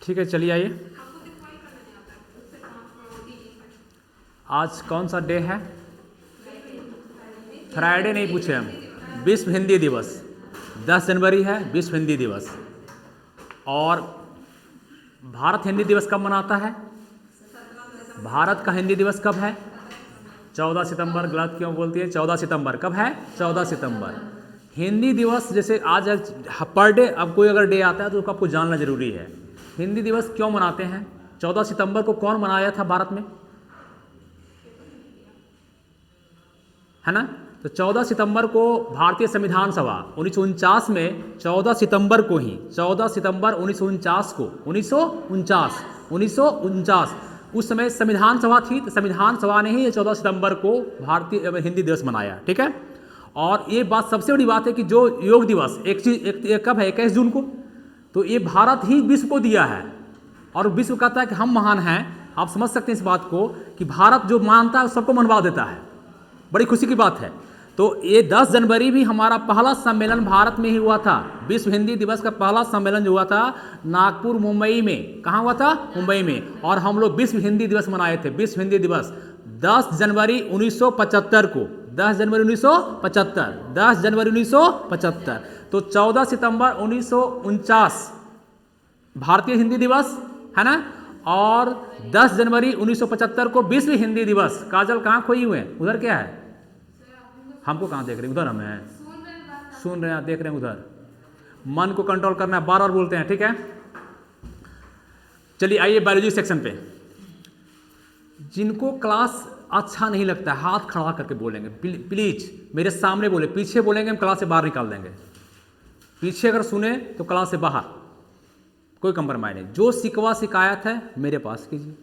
ठीक है, चलिए आइए। आज कौन सा डे है? फ्राइडे नहीं पूछे हम, विश्व हिंदी दिवस 10 जनवरी है, विश्व हिंदी दिवस। और भारत हिंदी दिवस कब मनाता है? भारत का हिंदी दिवस कब है? 14 सितंबर। गलत क्यों बोलती है? 14 सितंबर कब है? 14 सितंबर। हिंदी दिवस जैसे आज पर डे, अब कोई अगर डे आता है तो आपको जानना जरूरी है। हिंदी दिवस क्यों मनाते हैं? 14 सितंबर को कौन मनाया था भारत में, है ना? तो 14 सितंबर को भारतीय संविधान सभा 1949 में 14 सितंबर को ही 14 सितंबर 1949 को 1949 उस समय संविधान सभा थी, तो संविधान सभा ने ही 14 सितंबर को भारतीय हिंदी दिवस मनाया। ठीक है। और ये बात सबसे बड़ी बात है कि जो योग दिवस कब है? 21 जून को। तो ये भारत ही विश्व को दिया है और विश्व कहता है कि हम महान हैं। आप समझ सकते हैं इस बात को कि भारत जो मानता है सबको मनवा देता है। बड़ी खुशी की बात है। तो ये 10 जनवरी भी हमारा पहला सम्मेलन भारत में ही हुआ था। विश्व हिंदी दिवस का पहला सम्मेलन जो हुआ था नागपुर मुंबई में। कहाँ हुआ था? मुंबई में। और हम लोग विश्व हिंदी दिवस मनाए थे। विश्व हिंदी दिवस 10 जनवरी 1975 को, 10 जनवरी 1975, 10 जनवरी 1975। तो 14 सितंबर 1949 भारतीय हिंदी दिवस, है ना? और 10 जनवरी 1975 को विश्व हिंदी दिवस। काजल कहाँ खोई हुए हैं? उधर क्या है? हमको कहाँ देख रहे हैं? उधर हम हैं, सुन रहे हैं, देख रहे हैं उधर। मन को कंट्रोल करना है, बार बार बोलते हैं। ठीक है, चलिए आइए बायोलॉजी सेक्शन पे। जिनको क्लास अच्छा नहीं लगता है हाथ खड़ा करके बोलेंगे प्लीज। मेरे सामने बोले, पीछे बोलेंगे हम क्लास से बाहर निकाल देंगे। पीछे अगर सुने तो क्लास से बाहर, कोई कंप्रोमाइज नहीं। जो शिकवा शिकायत है मेरे पास कीजिए।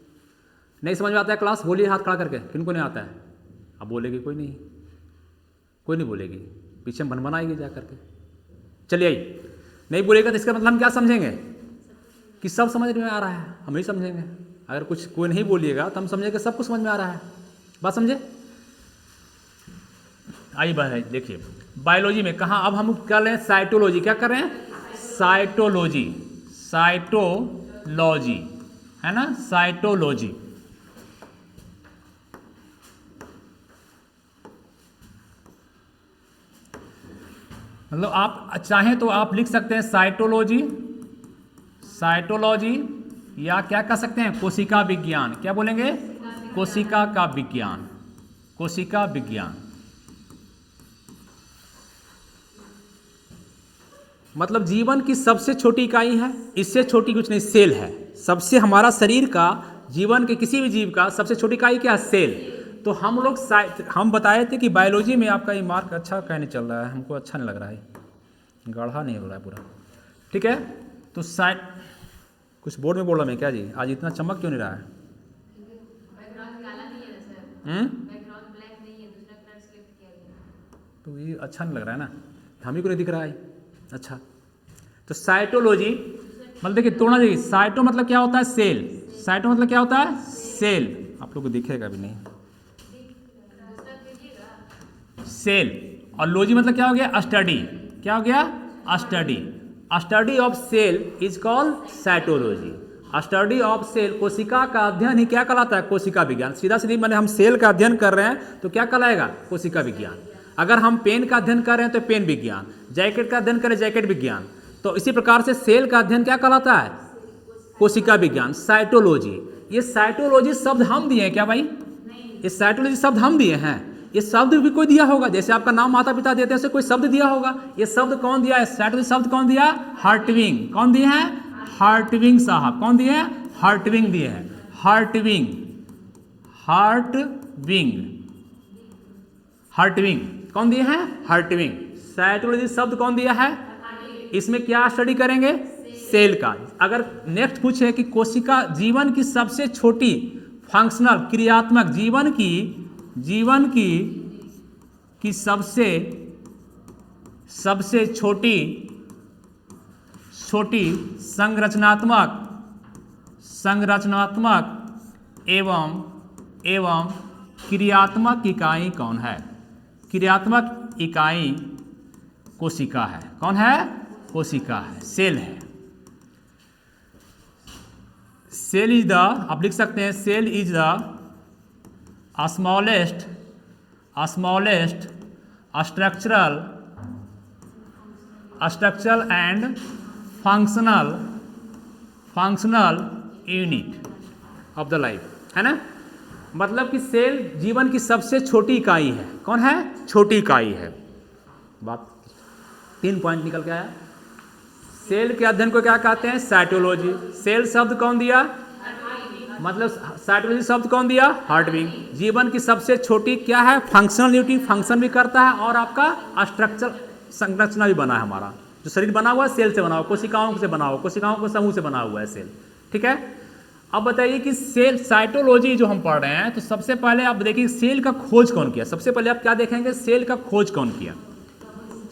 नहीं समझ में आता है क्लास, बोलिए हाथ खड़ा करके। किनको नहीं आता है? अब बोलेगी कोई नहीं, कोई नहीं बोलेगी, पीछे में भनभन आएगी जा करके। चलिए आइए, नहीं बोलेगा तो इसका मतलब हम क्या समझेंगे कि सब समझ में आ रहा है, हम ही समझेंगे। अगर कुछ कोई नहीं बोलिएगा तो हम समझेंगे सबको समझ में आ रहा है। बात समझे? आइए भाई देखिए, बायोलॉजी में कहाँ अब हम कर रहे हैं साइटोलॉजी। क्या कर रहे हैं? साइटोलॉजी, साइटोलॉजी, है ना? साइटोलॉजी। मतलब आप चाहें तो आप लिख सकते हैं साइटोलॉजी, साइटोलॉजी, या क्या कह सकते हैं कोशिका विज्ञान। क्या बोलेंगे? कोशिका का विज्ञान, कोशिका विज्ञान। मतलब जीवन की सबसे छोटी इकाई है, इससे छोटी कुछ नहीं, सेल है। सबसे हमारा शरीर का, जीवन के किसी भी जीव का सबसे छोटी इकाई क्या है? सेल। तो हम लोग हम बताए थे कि बायोलॉजी में आपका ये मार्क अच्छा कहने चल रहा है, हमको अच्छा नहीं लग रहा है, गाढ़ा नहीं हो रहा है पूरा। ठीक है, तो कुछ बोर्ड में बोल रहा मैं क्या जी? आज इतना चमक क्यों नहीं रहा है? तो ये अच्छा नहीं लग रहा है ना, हम ही को नहीं दिख रहा है। अच्छा, तो साइटोलॉजी मतलब देखिए, तोड़ना देखिए, साइटो मतलब क्या होता है? सेल। साइटो मतलब क्या होता है? सेल। आप लोग को दिखेगा भी नहीं, सेल। और लॉजी मतलब क्या हो गया? स्टडी। क्या हो गया? Study. Study of cell is called cytology. Study of cell, कोशिका का अध्ययन ही क्या कहलाता है? कोशिका विज्ञान। सीधा सीधी मैंने हम सेल का अध्ययन कर रहे हैं तो क्या कहलाएगा? कोशिका विज्ञान। अगर हम पेन का अध्ययन कर रहे हैं तो पेन विज्ञान, जैकेट का अध्ययन करें जैकेट विज्ञान। तो इसी प्रकार से सेल का अध्ययन क्या कहलाता है? कोशिका विज्ञान, साइटोलॉजी। ये साइटोलॉजी शब्द हम दिए हैं क्या भाई? ये साइटोलॉजी शब्द हम दिए हैं। ये शब्द भी कोई दिया होगा, जैसे आपका नाम माता पिता देते हैं, उसे कोई शब्द दिया होगा। ये शब्द कौन दिया है? साइटोलॉजी शब्द कौन दिया? हार्टविंग। कौन दिए हैं? हार्टविंग साहब। कौन दिए हैं? हार्टविंग दिए हैं। हार्टविंग, हार्टविंग, हार्टविंग कौन दिए हैं? हार्टविंग। साइटोलॉजी शब्द कौन दिया है? इसमें क्या स्टडी करेंगे? सेल का। अगर नेक्स्ट पूछे कि कोशिका जीवन की सबसे छोटी फंक्शनल क्रियात्मक जीवन की सबसे छोटी संरचनात्मक एवं क्रियात्मक इकाई कौन है? क्रियात्मक इकाई कोशिका है। कौन है? कोशिका है, सेल है। सेल इज द, आप लिख सकते हैं cell is the smallest structural and functional unit of the life, है ना। मतलब कि सेल जीवन की सबसे छोटी इकाई है। कौन है? छोटी इकाई है। बात 3 पॉइंट निकल के आया। सेल के अध्ययन को क्या कहते हैं? साइटोलॉजी। सेल शब्द कौन दिया? मतलब साइटोलॉजी शब्द कौन दिया? हार्टविंग। जीवन की सबसे छोटी क्या है? फंक्शनल यूनिट, फंक्शन भी करता है और आपका स्ट्रक्चर, संरचना भी बना है। हमारा जो शरीर बना हुआ है सेल से बना हुआ, कोशिकाओं से बना हुआ, कोशिकाओं के समूह से बना हुआ है सेल, ठीक है। अब बताइए कि सेल साइटोलॉजी जो हम पढ़ रहे हैं, तो सबसे पहले आप देखिए सेल का खोज कौन किया। सबसे पहले आप क्या देखेंगे? सेल का खोज कौन किया?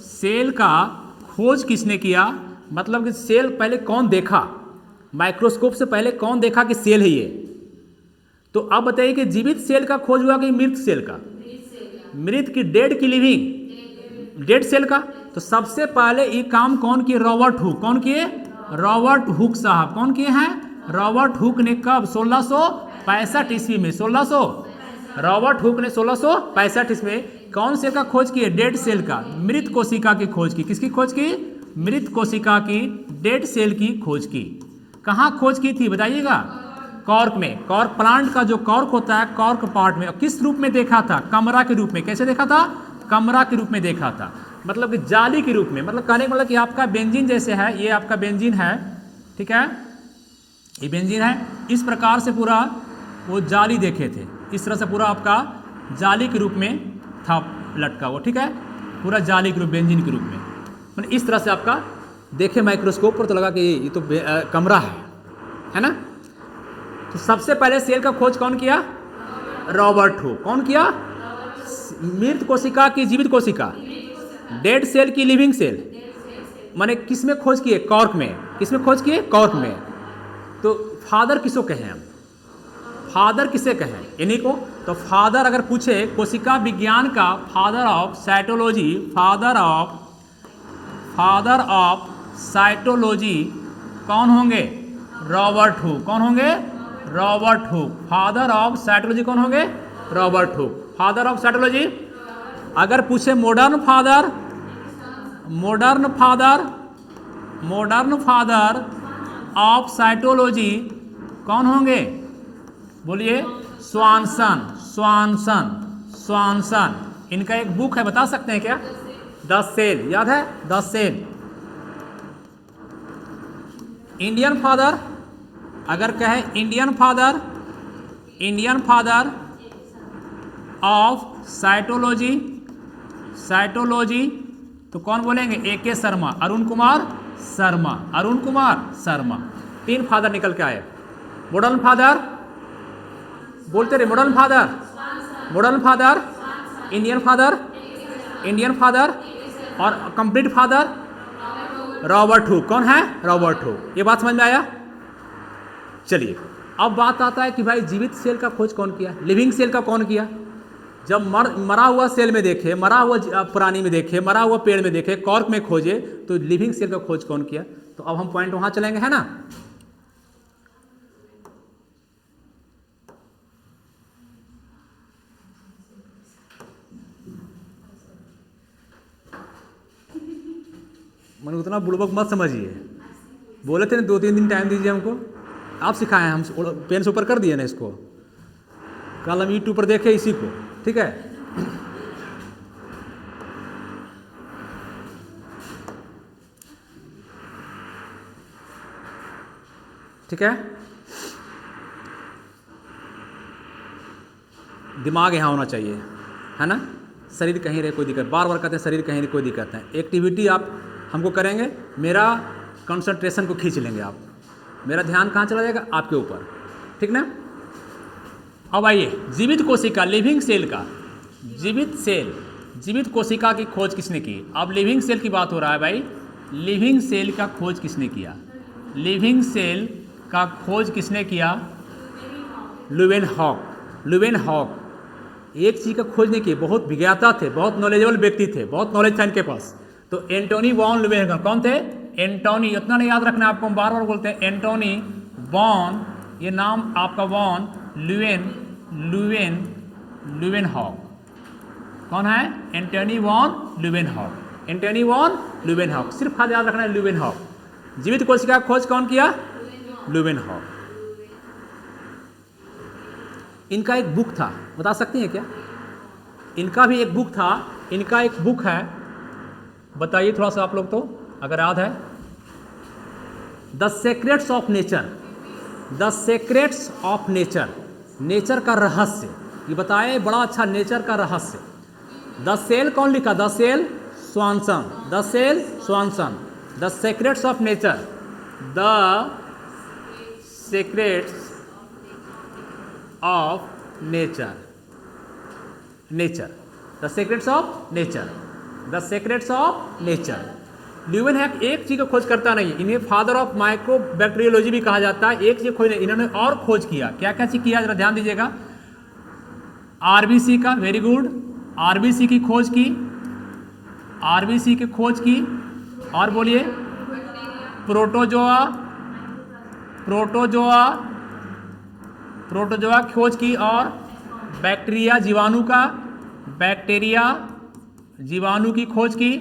सेल का खोज किसने किया? मतलब कि सेल पहले कौन देखा? माइक्रोस्कोप से पहले कौन देखा कि सेल है ये? तो अब बताइए कि जीवित सेल का खोज हुआ कि मृत सेल का? मृत की, डेड की लिविंग? डेड सेल का। तो सबसे पहले ये काम कौन किए? Robert hook. कौन किए? रॉबर्ट हुक साहब। कौन किए हैं? रॉबर्ट हुक ने कब? 1665 ईस्वी में। 1600 रॉबर्ट हुक ने 1665 ईस्वी में कौन सेल का खोज किए? डेड सेल का, मृत कोशिका की खोज की। किसकी खोज की? मृत कोशिका की, डेड सेल की खोज की। कहाँ खोज की थी बताइएगा? कॉर्क में। कॉर्क प्लांट का जो कॉर्क होता है, कॉर्क पार्ट में। किस रूप में देखा था? कमरा के रूप में। कैसे देखा था? कमरा के रूप में देखा था, मतलब कि जाली के रूप में। मतलब कहने का मतलब कि आपका बेंजीन जैसे है, ये आपका बेंजीन है, ठीक है, ये बेंजीन है। इस प्रकार से पूरा वो जाली देखे थे, इस तरह से पूरा आपका जाली के रूप में था लटका हुआ, ठीक है, पूरा जाली के रूप, बेंजीन के रूप में। मतलब इस तरह से आपका देखे माइक्रोस्कोप पर तो लगा कि ये तो कमरा है ना। तो सबसे पहले सेल का खोज कौन किया? Robert Hooke. कौन किया? मृत कोशिका की जीवित कोशिका, डेड सेल की लिविंग सेल, माने किस में खोज किए? कॉर्क में। किस में खोज किए? कॉर्क में। तो फादर किसको कहें हम? फादर किसे कहें? इन्हीं को। तो फादर अगर पूछे कोशिका विज्ञान का, father of cytology, father of cytology कौन होंगे? Robert Hooke. कौन होंगे? Robert Hooke. Father of cytology कौन होंगे? Robert Hooke, father of cytology. अगर पूछे मॉडर्न फादर ऑफ साइटोलॉजी कौन होंगे? बोलिए। स्वानसन। इनका एक बुक है, बता सकते हैं क्या? 10 सेल, याद है? 10 सेल। इंडियन फादर, अगर कहे इंडियन फादर ऑफ साइटोलॉजी तो कौन बोलेंगे? AK शर्मा, अरुण कुमार शर्मा। 3 फादर निकल के आए। मॉडर्न फादर बोलते रहे, मॉडर्न फादर, इंडियन फादर और कंप्लीट फादर रॉबर्ट हुक। कौन है? Robert Hooke. ये बात समझ में आया? चलिए अब बात आता है कि भाई जीवित सेल का खोज कौन किया? लिविंग सेल का कौन किया? जब मरा हुआ सेल में देखे, मरा हुआ प्राणी में देखे, मरा हुआ पेड़ में देखे, कॉर्क में खोजे, तो लिविंग सेल का खोज कौन किया? तो अब हम पॉइंट वहां चलेंगे, है ना। मैंने उतना बुड़बक मत समझिए, बोले थे ना 2-3 दिन टाइम दीजिए हमको, आप सिखाए, हम पेन से ऊपर कर दिए ना इसको। कल हम यूट्यूब पर देखे इसी को, ठीक है। ठीक है, दिमाग यहाँ होना चाहिए, है ना। शरीर कहीं रहे कोई दिक्कत, बार बार कहते हैं शरीर कहीं रहे कोई दिक्कत नहीं। एक्टिविटी आप हमको करेंगे, मेरा कंसंट्रेशन को खींच लेंगे आप, मेरा ध्यान कहाँ चला जाएगा? आपके ऊपर, ठीक ना। अब आइए जीवित कोशिका, लिविंग सेल का, जीवित कोशिका की खोज किसने की? अब लिविंग सेल की बात हो रहा है भाई। लिविंग सेल का खोज किसने किया? लिविंग सेल का खोज किसने किया? लुवेनहॉक। एक चीज का खोज नहीं की, बहुत विज्ञाता थे, बहुत नॉलेजेबल व्यक्ति थे, बहुत नॉलेज था इनके पास। तो एंटोनी वॉन लुवेनहॉक कौन थे? एंटोनी, इतना नहीं याद रखना आपको, हम बार बार बोलते हैं एंटोनी वॉन ये नाम आपका वॉन ल्यूवेनहॉक। कौन है? Antony von Leeuwenhoek. Antony von Leeuwenhoek, सिर्फ याद रखना है ल्यूवेनहॉक। जीवित कोशिका का खोज कौन किया? ल्यूवेनहॉक। इनका एक बुक था, बता सकती हैं क्या? इनका भी एक बुक था, इनका एक बुक है, बताइए थोड़ा सा आप लोग तो अगर याद है। The secrets of nature, the secrets of nature, nature का रहस्य, ये बताए बड़ा अच्छा, नेचर का रहस्य। द सेल कौन लिखा? The cell Swanson, the cell Swanson. The secrets of nature, the secrets of nature, nature, the secrets of nature, the secrets of nature. Leeuwenhoek एक चीज का खोज करता नहीं, इन्हें फादर ऑफ माइक्रोबैक्टीरियोलॉजी भी कहा जाता है। एक चीज खोज नहीं, इन्होंने और खोज किया। क्या क्या चीज किया, जरा ध्यान दीजिएगा। आरबीसी का, वेरी गुड, आरबीसी की खोज की, आरबीसी की खोज की। और बोलिए, प्रोटोजोआ, प्रोटोजोआ, प्रोटोजोआ खोज की। और बैक्टीरिया, जीवाणु का, बैक्टीरिया जीवाणु की खोज की,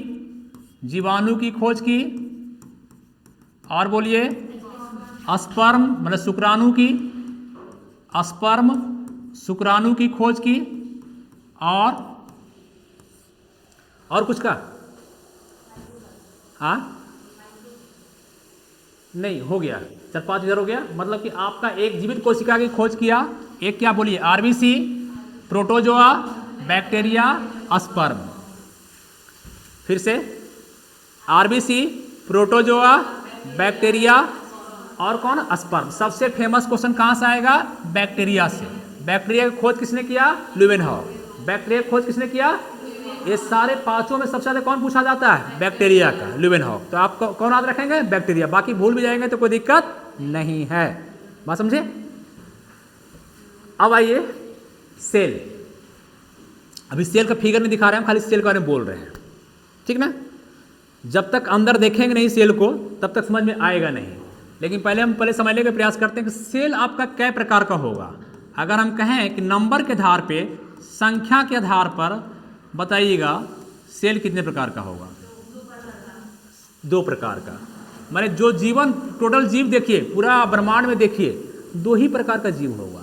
जीवाणु की खोज की। और बोलिए, स्पर्म मतलब शुक्राणु की, स्पर्म शुक्राणु की खोज की। और कुछ का? हाँ नहीं, हो गया, 4-5 इधर हो गया। मतलब कि आपका एक जीवित कोशिका की खोज किया, एक क्या बोलिए, आरबीसी, प्रोटोजोआ, बैक्टीरिया, स्पर्म। फिर से आरबीसी, प्रोटोजोआ, बैक्टीरिया और कौन? स्पर्म। सबसे फेमस क्वेश्चन कहां से आएगा? बैक्टीरिया से। बैक्टीरिया की खोज किसने किया? ल्यूवेनहॉक। बैक्टीरिया की खोज किसने किया? ये सारे पांचों में सबसे ज्यादा कौन पूछा जाता है? बैक्टीरिया का, ल्यूवेनहॉक। तो आप कौन याद रखेंगे? बैक्टीरिया। बाकी भूल भी जाएंगे तो कोई दिक्कत नहीं है, बात समझे? अब आइए सेल। अभी सेल का फिगर नहीं दिखा रहे हैं, हम खाली सेल के बारे में बोल रहे हैं, ठीक ना? जब तक अंदर देखेंगे नहीं सेल को तब तक समझ में आएगा नहीं। लेकिन पहले हम समझने का प्रयास करते हैं कि सेल आपका कै प्रकार का होगा। अगर हम कहें कि नंबर के आधार पे, संख्या के आधार पर बताइएगा सेल कितने प्रकार का होगा? 2 प्रकार का। माने जो जीवन, टोटल जीव देखिए, पूरा ब्रह्मांड में देखिए, 2 ही प्रकार का जीव होगा।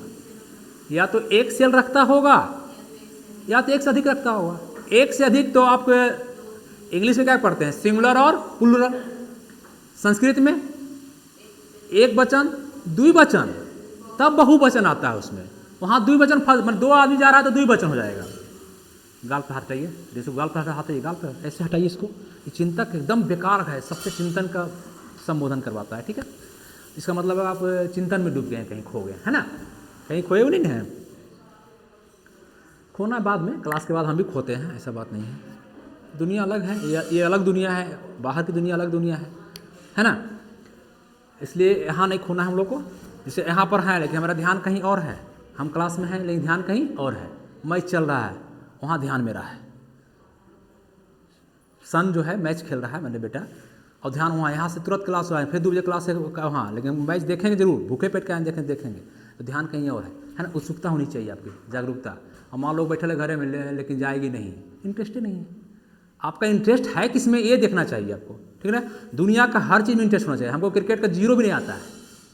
या तो एक सेल रखता होगा या तो एक से अधिक रखता होगा। एक से अधिक तो आप इंग्लिश में क्या पढ़ते हैं? सिंगुलर और प्लूरल। संस्कृत में एक वचन, द्विवचन, तब बहुवचन आता है उसमें। वहाँ द्विवचन, 2 आदमी जा रहा है तो द्विवचन हो जाएगा। गाल पे हटाइए, जैसे गाल पे हटाइए, गाल पे ऐसे हटाइए इसको। ये चिंतक एकदम बेकार है, सबसे चिंतन का संबोधन करवाता है, ठीक है? इसका मतलब है आप चिंतन में डूब गए, कहीं खो गए, है ना? कहीं खोए नहीं है। खोना बाद में, क्लास के बाद हम भी खोते हैं, ऐसा बात नहीं है। दुनिया अलग है, ये अलग दुनिया है, बाहर की दुनिया अलग दुनिया है ना? इसलिए यहाँ नहीं खोना है हम लोग को। जैसे यहाँ पर है लेकिन हमारा ध्यान कहीं और है, हम क्लास में हैं लेकिन ध्यान कहीं और है। मैच चल रहा है, वहाँ ध्यान मेरा है। सन जो है मैच खेल रहा है मैंने बेटा, और ध्यान वहाँ, यहाँ से तुरंत क्लास हुआ है, फिर 2 बजे क्लास है वहाँ, लेकिन मैच देखेंगे जरूर, भूखे पेट का देखेंगे, तो ध्यान कहीं और है ना? उत्सुकता होनी चाहिए आपकी, जागरूकता। और मान लोग बैठे घरे में लेकिन जाएगी नहीं, इंटरेस्ट ही नहीं है। आपका इंटरेस्ट है किसमें, ये देखना चाहिए आपको, ठीक है ना? दुनिया का हर चीज़ में इंटरेस्ट होना चाहिए। हमको क्रिकेट का 0 भी नहीं आता है,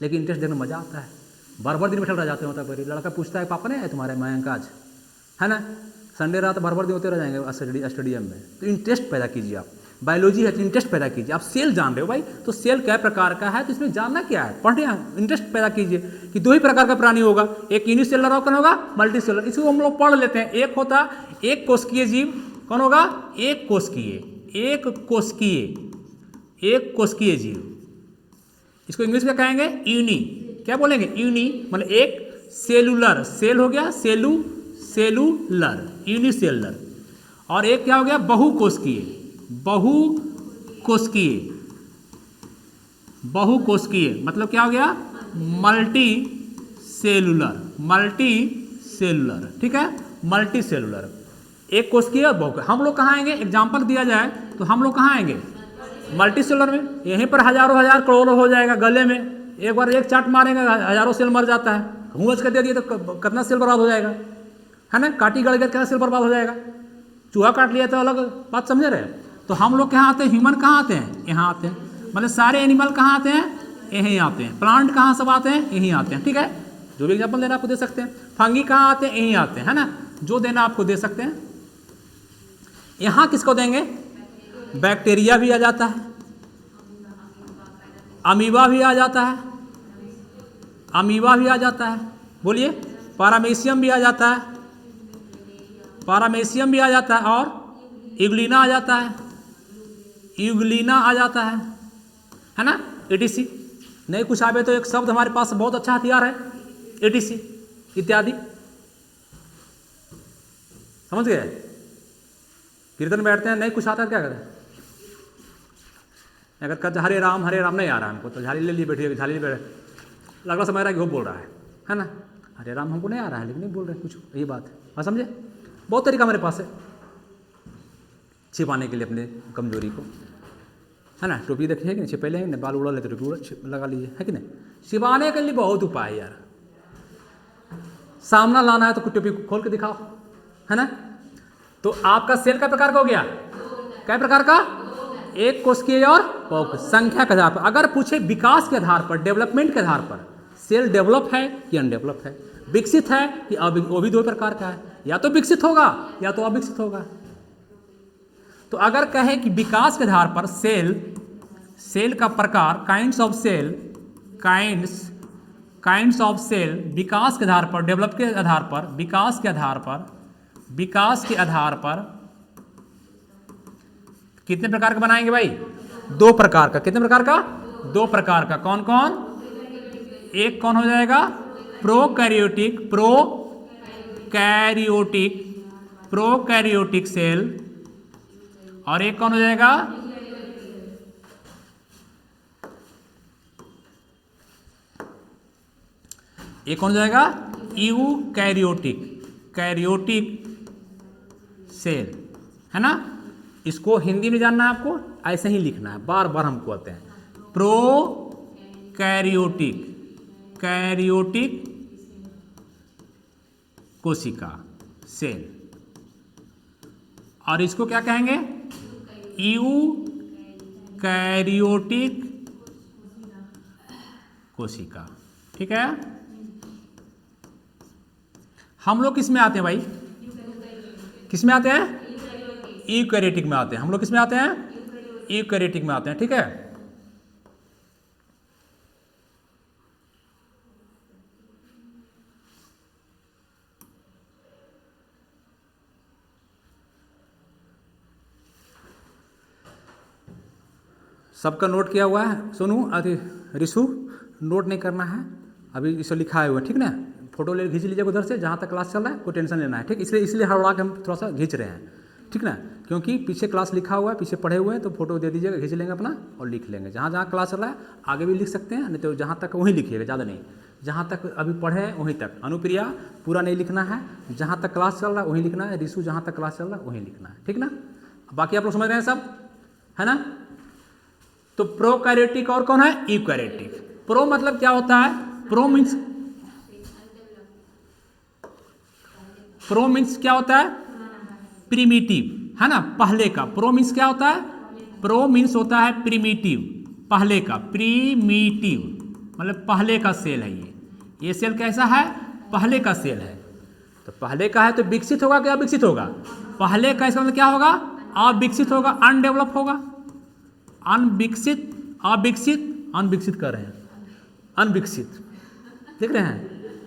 लेकिन इंटरेस्ट देखने में मज़ा आता है। बार दिन बैठे रह जाते होता है, लड़का पूछता है पापा नहीं है तुम्हारे मयंक आज, है ना? संडे रात भर दिन होते रह जाएंगे स्टेडियम में। तो इंटरेस्ट पैदा कीजिए आप। बायोलॉजी है तो इंटरेस्ट पैदा कीजिए। आप सेल जान रहे हो भाई, तो सेल क्या प्रकार का है, तो इसमें जानना क्या है, पढ़ने इंटरेस्ट पैदा कीजिए कि 2 ही प्रकार का प्राणी होगा, एक यूनिसेलुलर और कौन होगा, मल्टी सेलुलर। इसको हम लोग पढ़ लेते हैं। एक होता एक कोशिकीय जीव, कौन होगा, एक कोशिकीय, एक कोशिकीय, एक कोशिकीय जीव। इसको इंग्लिश में कहेंगे यूनी, क्या बोलेंगे, यूनी, मतलब एक सेलुलर, सेल हो गया सेलुलर, यूनिसेलुलर। और एक क्या हो गया, बहुकोशिकीय, बहुकोशिकीय, बहुकोशिकीय मतलब क्या हो गया, मल्टी सेलुलर, मल्टी सेलुलर, ठीक है, मल्टी सेलुलर। एक कोशिकीय, बहु। हम लोग कहाँ आएंगे, एग्जाम्पल दिया जाए तो हम लोग कहाँ आएंगे, मल्टी सेलुलर में। यहीं पर हजारों हजार करोड़ों हो जाएगा गले में, एक बार एक चाट मारेंगे हजारों सेल मर जाता है, हुँच कर दे दिए तो कितना सेल बर्बाद हो जाएगा, है ना। काटी गड़ गया कितना सेल बर्बाद हो जाएगा। चूहा काट लिया तो अलग बात, समझे रहे। तो हम लोग कहाँ आते हैं, ह्यूमन कहाँ आते हैं, यहाँ आते हैं। मतलब सारे एनिमल कहाँ आते हैं, यहीं आते हैं। प्लांट कहाँ सब आते हैं, यहीं आते हैं, ठीक है। जो भी एग्जाम्पल देना आपको दे सकते हैं। फंगी कहाँ आते हैं, यहीं आते हैं, है ना। जो देना आपको दे सकते हैं। यहाँ किसको देंगे, बैक्टीरिया भी आ जाता है, अमीबा भी आ जाता है, अमीबा भी आ जाता है, बोलिए। पारामेशियम भी आ जाता है, पारामेशियम भी आ जाता है, और यूग्लिना आ जाता है, यूग्लिना आ जाता है ना। एटीसी नहीं कुछ आवे तो एक शब्द हमारे पास बहुत अच्छा हथियार है, एटीसी इत्यादि, समझ गए। कीर्तन बैठते हैं, नहीं कुछ आता है क्या करें। अगर कहते हरे राम नहीं आ रहा हमको, तो झाड़ी ले लिए बैठिए, झाड़ी ले बैठे, लगभग समझ रहा है कि वो बोल रहा है ना। हरे राम हमको नहीं आ रहा है, लेकिन नहीं बोल रहे कुछ, यही बात है। हाँ समझे, बहुत तरीका मेरे पास है छिपाने के लिए अपने कमजोरी को, है ना। टोपी देखिए कि नहीं, छिपे ले बाल उड़ा लेते, टोपी लगा लीजिए, है कि नहीं। छिपाने के लिए बहुत उपाय है यार। सामना लाना है तो कुछ टोपी खोल के दिखाओ, है ना। तो आपका सेल का प्रकार का हो गया, क्या प्रकार का, एक कोशिकीय और बहुकोशिकीय। संख्या के आधार पर अगर पूछे विकास के आधार पर, डेवलपमेंट के आधार पर, सेल डेवलप है कि अनडेवलप है, विकसित है कि वो भी दो प्रकार का है, या तो विकसित होगा या तो अविकसित होगा। तो अगर कहे कि विकास के आधार पर सेल का प्रकार, kinds of cell, kinds of cell, विकास के आधार पर, डेवलप के आधार पर, विकास के आधार पर कितने प्रकार का बनाएंगे भाई, दो प्रकार का। कितने प्रकार का, दो प्रकार का। कौन कौन, एक कौन हो जाएगा, प्रोकैरियोटिक सेल, और एक कौन हो जाएगा, एक कौन हो जाएगा, कैरियोटिक सेल, है ना। इसको हिंदी में जानना है आपको, ऐसे ही लिखना है, बार बार हम कहते हैं कैरियोटिक कोशिका सेल, और इसको क्या कहेंगे, यूकैरियोटिक कोशिका, ठीक है। हम लोग किस में आते हैं भाई, किस में आते हैं, यूकैरियोटिक में आते हैं। हम लोग किस में आते हैं, यूकैरियोटिक में आते हैं, ठीक है। सबका नोट किया हुआ है, सोनू अरे रिशु, नोट नहीं करना है अभी, इसे लिखा हुआ है, ठीक ना। फोटो ले खींच लीजिएगा उधर से, जहाँ तक क्लास चल रहा है, कोई टेंशन लेना है, ठीक। इसलिए हड़बड़ा के हम थोड़ा सा खींच रहे हैं, ठीक ना, क्योंकि पीछे क्लास लिखा हुआ है, पीछे पढ़े हुए हैं, तो फोटो दे दीजिएगा, खींच लेंगे अपना और लिख लेंगे। जहाँ जहाँ क्लास चल रहा है आगे भी लिख सकते हैं, नहीं तो जहाँ तक वहीं लिखिएगा, ज़्यादा नहीं, जहाँ तक अभी पढ़े हैं वहीं तक। अनुप्रिया पूरा नहीं लिखना है, जहाँ तक क्लास चल रहा है वहीं लिखना है। रिशु जहाँ तक क्लास चल रहा है वहीं लिखना है, ठीक ना। बाकी आप लोग समझ रहे हैं सब, है ना। तो प्रोकैरियोटिक और कौन है, यूकैरियोटिक। प्रो मतलब क्या होता है, प्रो मीन्स क्या होता है, प्रिमिटिव, है ना, पहले का। प्रो मीन्स क्या होता है, प्रो मीन्स होता है प्रिमिटिव, पहले का, प्रिमिटिव मतलब पहले का सेल है ये सेल कैसा है, पहले का सेल है। तो पहले का है तो विकसित होगा क्या, विकसित होगा। पहले का इसका मतलब क्या होगा, अविकसित होगा, अनडेवलप होगा, अनविकसित कर रहे हैं, अनविकसित, देख रहे हैं,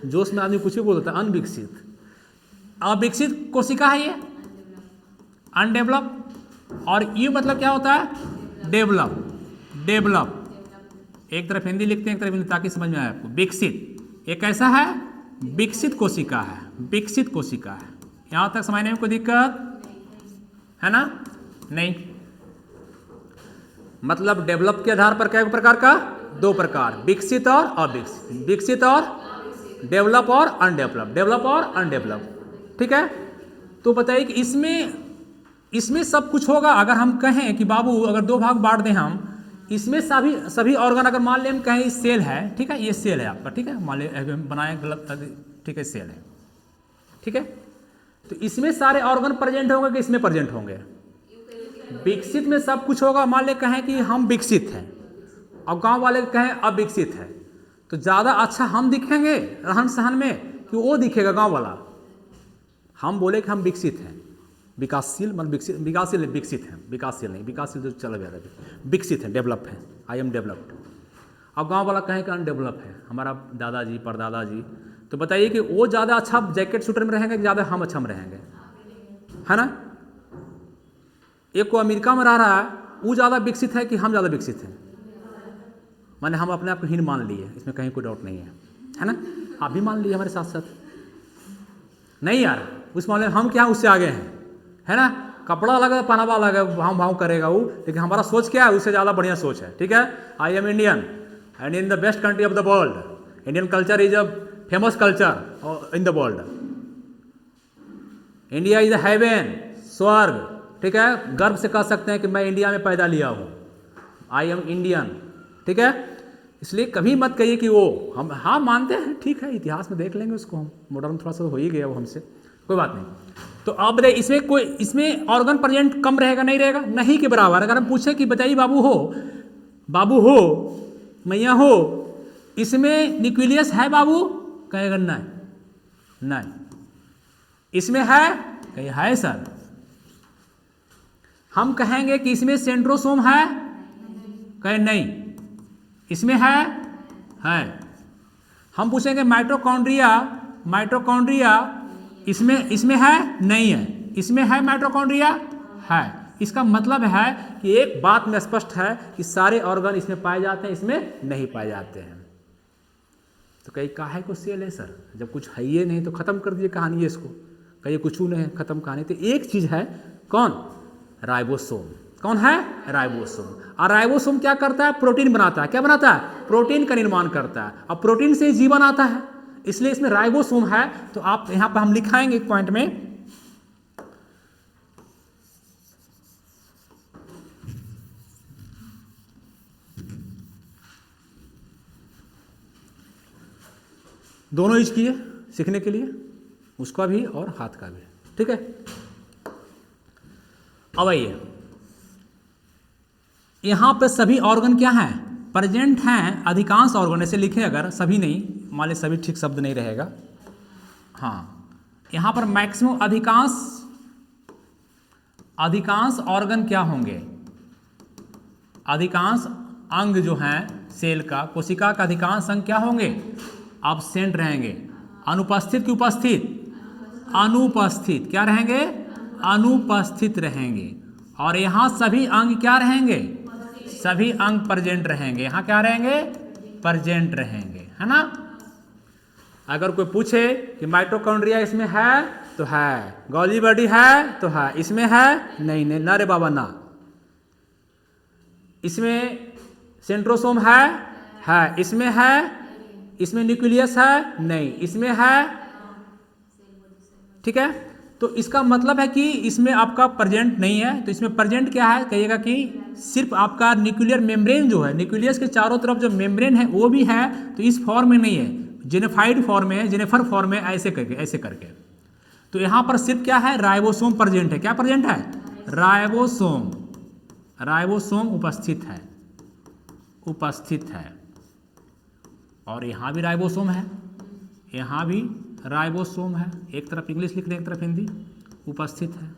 जोश में आदमी कुछ भी बोल देता है, अनविकसित, अविकसित कोशिका है ये, अनडेवलप। और यू मतलब क्या होता है, डेवलप, एक तरफ हिंदी लिखते हैं एक तरफ हिंदी, ताकि समझ में आए आपको। विकसित एक ऐसा है, विकसित कोशिका है, विकसित कोशिका है। यहां तक समझने में कोई दिक्कत है ना, नहीं। मतलब डेवलप के आधार पर क्या प्रकार का, दो प्रकार, विकसित और अविकसित, विकसित और डेवलप और अनडेवलप, ठीक है। तो बताइए कि इसमें सब कुछ होगा। अगर हम कहें कि बाबू अगर दो भाग बांट दें हम, इसमें सभी सभी ऑर्गन, अगर मान लें हम कहें सेल है, ठीक है, ये सेल है आपका, ठीक है, मान लें बनाए गलत, ठीक है, सेल है, ठीक है, तो इसमें सारे ऑर्गन प्रेजेंट होंगे कि इसमें प्रेजेंट होंगे? विकसित में सब कुछ होगा। मान ले कहें कि हम विकसित हैं और गांव वाले कहें अविकसित है, तो ज़्यादा अच्छा हम दिखेंगे रहन सहन में कि वो दिखेगा गांव वाला? हम बोले कि हम विकसित हैं, विकासशील, मतलब विकसित, विकासशील विकसित हैं, विकासशील नहीं, विकासशील तो चला गया, विकसित है, डेवलप है, आई एम डेवलप्ड। अब गांव वाला कहें कि अनडेवलप है, हमारा दादाजी परदादाजी, तो बताइए कि वो ज़्यादा अच्छा जैकेट शूटर में रहेंगे कि ज़्यादा हम अच्छा में रहेंगे? है ना? एक को अमेरिका में रह रहा है, वो ज़्यादा विकसित है कि हम ज़्यादा विकसित हैं? माने हम अपने आप को हीन मान लिए, इसमें कहीं कोई डाउट नहीं है ना? आप भी मान लिए हमारे साथ साथ, नहीं यार, उस मामले में हम क्या उससे आगे हैं, है ना? कपड़ा अलग है, पहनावा अलग है, भाव भाव करेगा वो, लेकिन हमारा सोच क्या है, उससे ज़्यादा बढ़िया सोच है, ठीक है? I am Indian and in the best country of the world, Indian culture is a famous culture in the world, India is a heaven, स्वर्ग, ठीक है, गर्व से कह सकते हैं कि मैं इंडिया में पैदा लिया हूँ, आई एम इंडियन, ठीक है? इसलिए कभी मत कहिए कि वो हम, हाँ मानते हैं, ठीक है, इतिहास में देख लेंगे उसको हम, मॉडर्न थोड़ा सा हो ही गया वो हमसे, कोई बात नहीं। तो अब बताइए इसमें कोई, इसमें ऑर्गन प्रेजेंट कम रहेगा नहीं रहेगा? नहीं के बराबर। अगर हम पूछे कि बताइए बाबू हो, मैया हो, इसमें न्यूक्लियस है बाबू? कहेगा नहीं, नहीं। इसमें है? कहे है सर। हम कहेंगे कि इसमें सेंट्रोसोम है? कहे नहीं। इसमें है? हम पूछेंगे माइटोकॉन्ड्रिया इसमें है? नहीं है। इसमें है माइटोकॉन्ड्रिया? है। इसका मतलब है कि एक बात में स्पष्ट है कि सारे ऑर्गन इसमें पाए जाते हैं, इसमें नहीं पाए जाते हैं। तो कहीं काहे को सेल है सर, जब कुछ है ही नहीं तो खत्म कर दिए कहानी इसको, कहीं कुछ नहीं है, खत्म कहानी। तो एक चीज है, कौन? राइबोसोम। कौन है? राइबोसोम। और राइबोसोम क्या करता है? प्रोटीन बनाता है। क्या बनाता है? प्रोटीन का निर्माण करता है। और प्रोटीन से जीवन आता है, इसलिए इसमें राइबोसोम है। तो आप यहां पर हम लिखाएंगे एक पॉइंट में, दोनों यूज किए सीखने के लिए, उसका भी और हाथ का भी, ठीक है। अब आइए, यहां पे सभी ऑर्गन क्या हैं? प्रेजेंट हैं। अधिकांश ऑर्गन, ऐसे लिखे अगर, सभी नहीं, मान लीजिए सभी ठीक शब्द नहीं रहेगा, हाँ, यहां पर मैक्सिमम अधिकांश ऑर्गन क्या होंगे? अधिकांश अंग जो हैं सेल का, कोशिका का अधिकांश अंग क्या होंगे? एब्सेंट रहेंगे। अनुपस्थित की उपस्थित? अनुपस्थित। क्या रहेंगे? अनुपस्थित रहेंगे। और यहां सभी अंग क्या रहेंगे? सभी अंग प्रेजेंट रहेंगे। यहां क्या रहेंगे? प्रेजेंट रहेंगे, है ना। अगर कोई पूछे कि माइटोकॉन्ड्रिया इसमें है, तो है। गॉली बॉडी है, तो है। इसमें है? नहीं नहीं, ना रे बाबा ना। इसमें सेंट्रोसोम है? इसमें है? इसमें न्यूक्लियस है? नहीं। इसमें है? ठीक है। तो इसका मतलब है कि इसमें आपका प्रेजेंट नहीं है। तो इसमें प्रेजेंट क्या है? कहिएगा कि सिर्फ आपका न्यूक्लियर मेम्ब्रेन जो है, न्यूक्लियस के चारों तरफ जो मेम्ब्रेन है वो भी है, तो इस फॉर्म में नहीं है, जेनेफाइड फॉर्म में है, जेनेफर फॉर्म में, ऐसे करके। तो यहां पर सिर्फ क्या है? राइबोसोम प्रेजेंट है। क्या प्रेजेंट है? राइबोसोम उपस्थित है। और यहां भी राइबोसोम है, यहां भी राइबोसोम है। एक तरफ इंग्लिश लिख रहे हैं, एक तरफ हिंदी। उपस्थित है।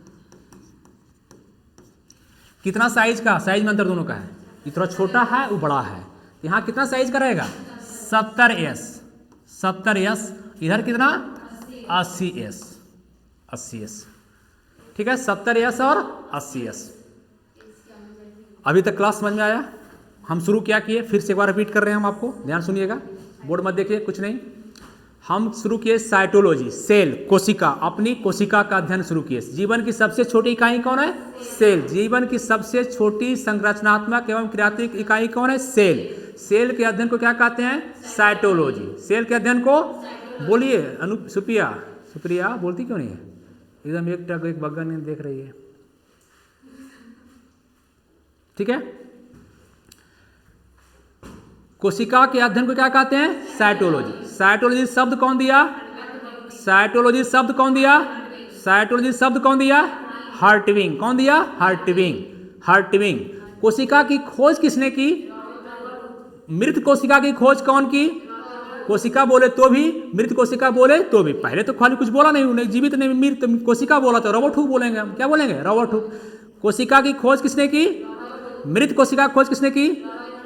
कितना साइज का? साइज में अंतर दोनों का है। ये थोड़ा छोटा है, वो बड़ा है। यहां कितना साइज का रहेगा? 70S। इधर कितना? 80S। ठीक है, 70S और 80S। अभी तक क्लास समझ में आया? हम शुरू क्या किए, फिर से एक बार रिपीट कर रहे हैं हम आपको, ध्यान सुनिएगा, बोर्ड मत देखिए, कुछ नहीं। हम शुरू किए साइटोलॉजी, सेल, कोशिका, अपनी कोशिका का अध्ययन शुरू किए। जीवन की सबसे छोटी इकाई कौन है? सेल। जीवन की सबसे छोटी संरचनात्मक एवं क्रियात्मक इकाई कौन है? सेल। सेल के अध्ययन को क्या कहते हैं? साइटोलॉजी। सेल के अध्ययन को बोलिए। सुप्रिया बोलती क्यों नहीं है? एकदम एक टक एक बग्गा नहीं देख रही है। ठीक है, कोशिका के अध्ययन को क्या कहते हैं? साइटोलॉजी। साइटोलॉजी शब्द कौन दिया? साइटोलॉजी शब्द कौन दिया? साइटोलॉजी शब्द कौन दिया? हर्टविंग। कौन दिया? हर्टविंग। हर्टविंग। कोशिका की खोज किसने की? मृत कोशिका की खोज कौन की? कोशिका बोले तो भी, मृत कोशिका बोले तो भी। पहले तो खाली कुछ बोला नहीं उन्हें, जीवित नहीं, मृत कोशिका बोला तो रॉबर्ट हुक बोलेंगे हम। क्या बोलेंगे? Robert Hooke. कोशिका की खोज किसने की? मृत कोशिका की खोज किसने की?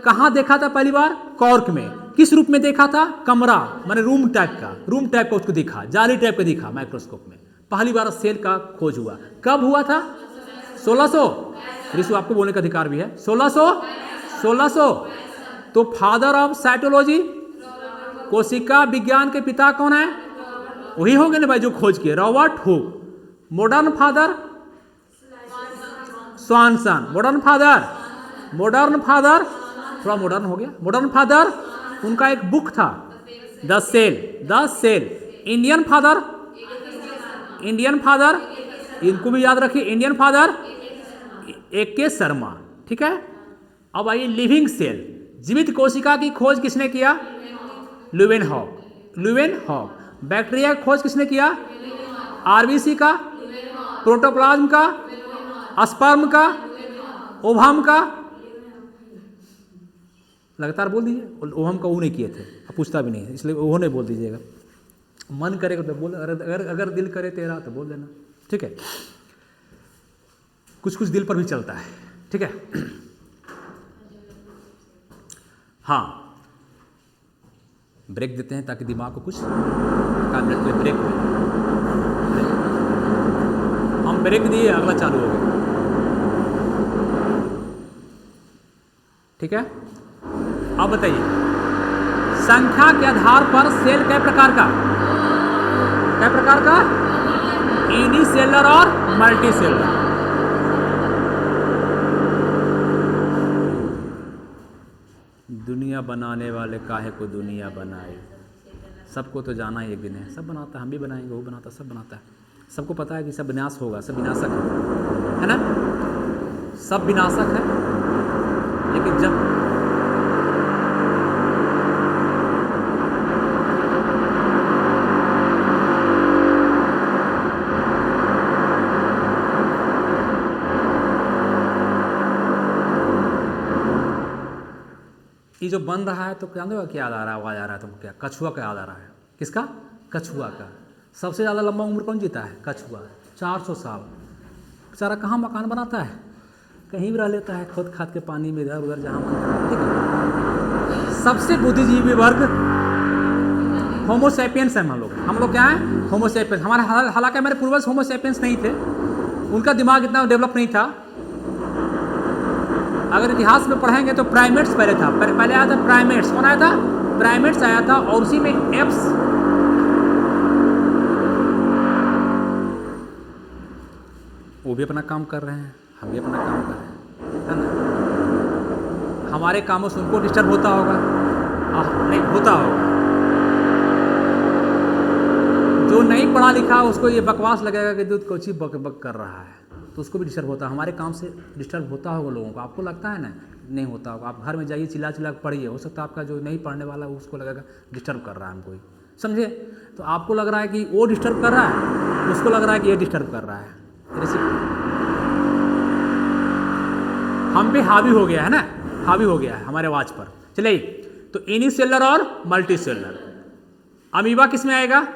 कहाँ देखा था पहली बार? कॉर्क में। किस रूप में देखा था? कमरा, माने रूम टाइप का, रूम टाइप का उसको दिखा, जाली टाइप का दिखा माइक्रोस्कोप में। पहली बार सेल का खोज हुआ। कब हुआ था? 1600। ऋषु आपको बोलने का अधिकार भी है। 1600। तो फादर ऑफ साइटोलॉजी, कोशिका विज्ञान के पिता कौन है? वही हो गए ना भाई जो खोज किए, Robert Hooke. Modern father Swanson. Modern father, modern father थोड़ा मॉडर्न हो गया। मॉडर्न फादर उनका एक बुक था, the cell, the cell. Indian father, Indian father, इनको भी याद रखिए, इंडियन फादर A.K. शर्मा। ठीक है। अब आइए लिविंग सेल, जीवित कोशिका की खोज किसने किया? ल्यूवेनहॉक। ल्यूवेनहॉक। बैक्टीरिया की खोज किसने किया? आरबीसी का, प्रोटोप्लाज्म का, स्पर्म का, ओवम का। लगातार बोल दीजिए। ओवम का वो नहीं किए थे, अब पूछता भी नहीं है, इसलिए वो नहीं बोल दीजिएगा। मन करेगा तो बोल, अगर दिल करे तेरा तो बोल देना। ठीक है। कुछ कुछ दिल पर भी चलता है। ठीक है। हाँ, ब्रेक देते हैं ताकि दिमाग को कुछ 1 मिनट के लिए ब्रेक हो। हम ब्रेक दिए, अगला चालू हो गया। ठीक है। अब बताइए, संख्या के आधार पर सेल कै प्रकार का? कै प्रकार का? यूनिसेलुलर और मल्टीसेलुलर। दुनिया बनाने वाले काहे को दुनिया बनाए? सबको तो जाना ही एक दिन है। सब बनाता है, हम भी बनाएंगे, वो बनाता, सब बनाता है। सबको पता है कि सब विनाश होगा, सब विनाशक है ना? सब विनाशक है। लेकिन जब ये जो बन रहा है तो क्या क्या याद आ रहा है? आवाज आ रहा है तुमको? क्या? कछुआ का याद आ रहा है। किसका? कछुआ का। सबसे ज़्यादा लंबा उम्र कौन जीता है? कछुआ, 400 साल। बेचारा कहाँ मकान बनाता है? कहीं भी रह लेता है, खुद खाद के पानी में, इधर उधर जहाँ मन करे। ठीक है। सबसे बुद्धिजीवी वर्ग होमोसैपियंस है हम लोग क्या हैं? होमोसैपियंस। हमारे हालांकि हमारे पूर्वज होमोसैपियंस नहीं थे, उनका दिमाग इतना डेवलप नहीं था। अगर इतिहास में पढ़ेंगे तो प्राइमेट्स पहले था, पहले आया था प्राइमेट्स। कौन आया था? प्राइमेट्स आया था, और उसी में एप्स, वो भी अपना काम कर रहे हैं, हम भी अपना काम कर रहे हैं, है ना? हमारे कामों से उनको डिस्टर्ब होता होगा? नहीं होता होगा। जो नहीं पढ़ा लिखा उसको ये बकवास लगेगा कि दूध कोची बक बक कर रहा है, तो उसको भी डिस्टर्ब होता है। हमारे काम से डिस्टर्ब होता होगा लोगों को, आपको लगता है ना? नहीं होता होगा। आप घर में जाइए, चिल्ला चिल्ला पढ़िए, हो सकता है आपका जो नहीं पढ़ने वाला है उसको लगेगा डिस्टर्ब कर रहा है हमको, समझे? तो आपको लग रहा है कि वो डिस्टर्ब कर रहा है, उसको लग रहा है कि ये डिस्टर्ब कर रहा है। हम पे हावी हो गया है ना, हावी हो गया है हमारे आवाज पर। चलिए, तो यूनिसेलुलर और मल्टीसेलुलर। अमीबा किस में आएगा?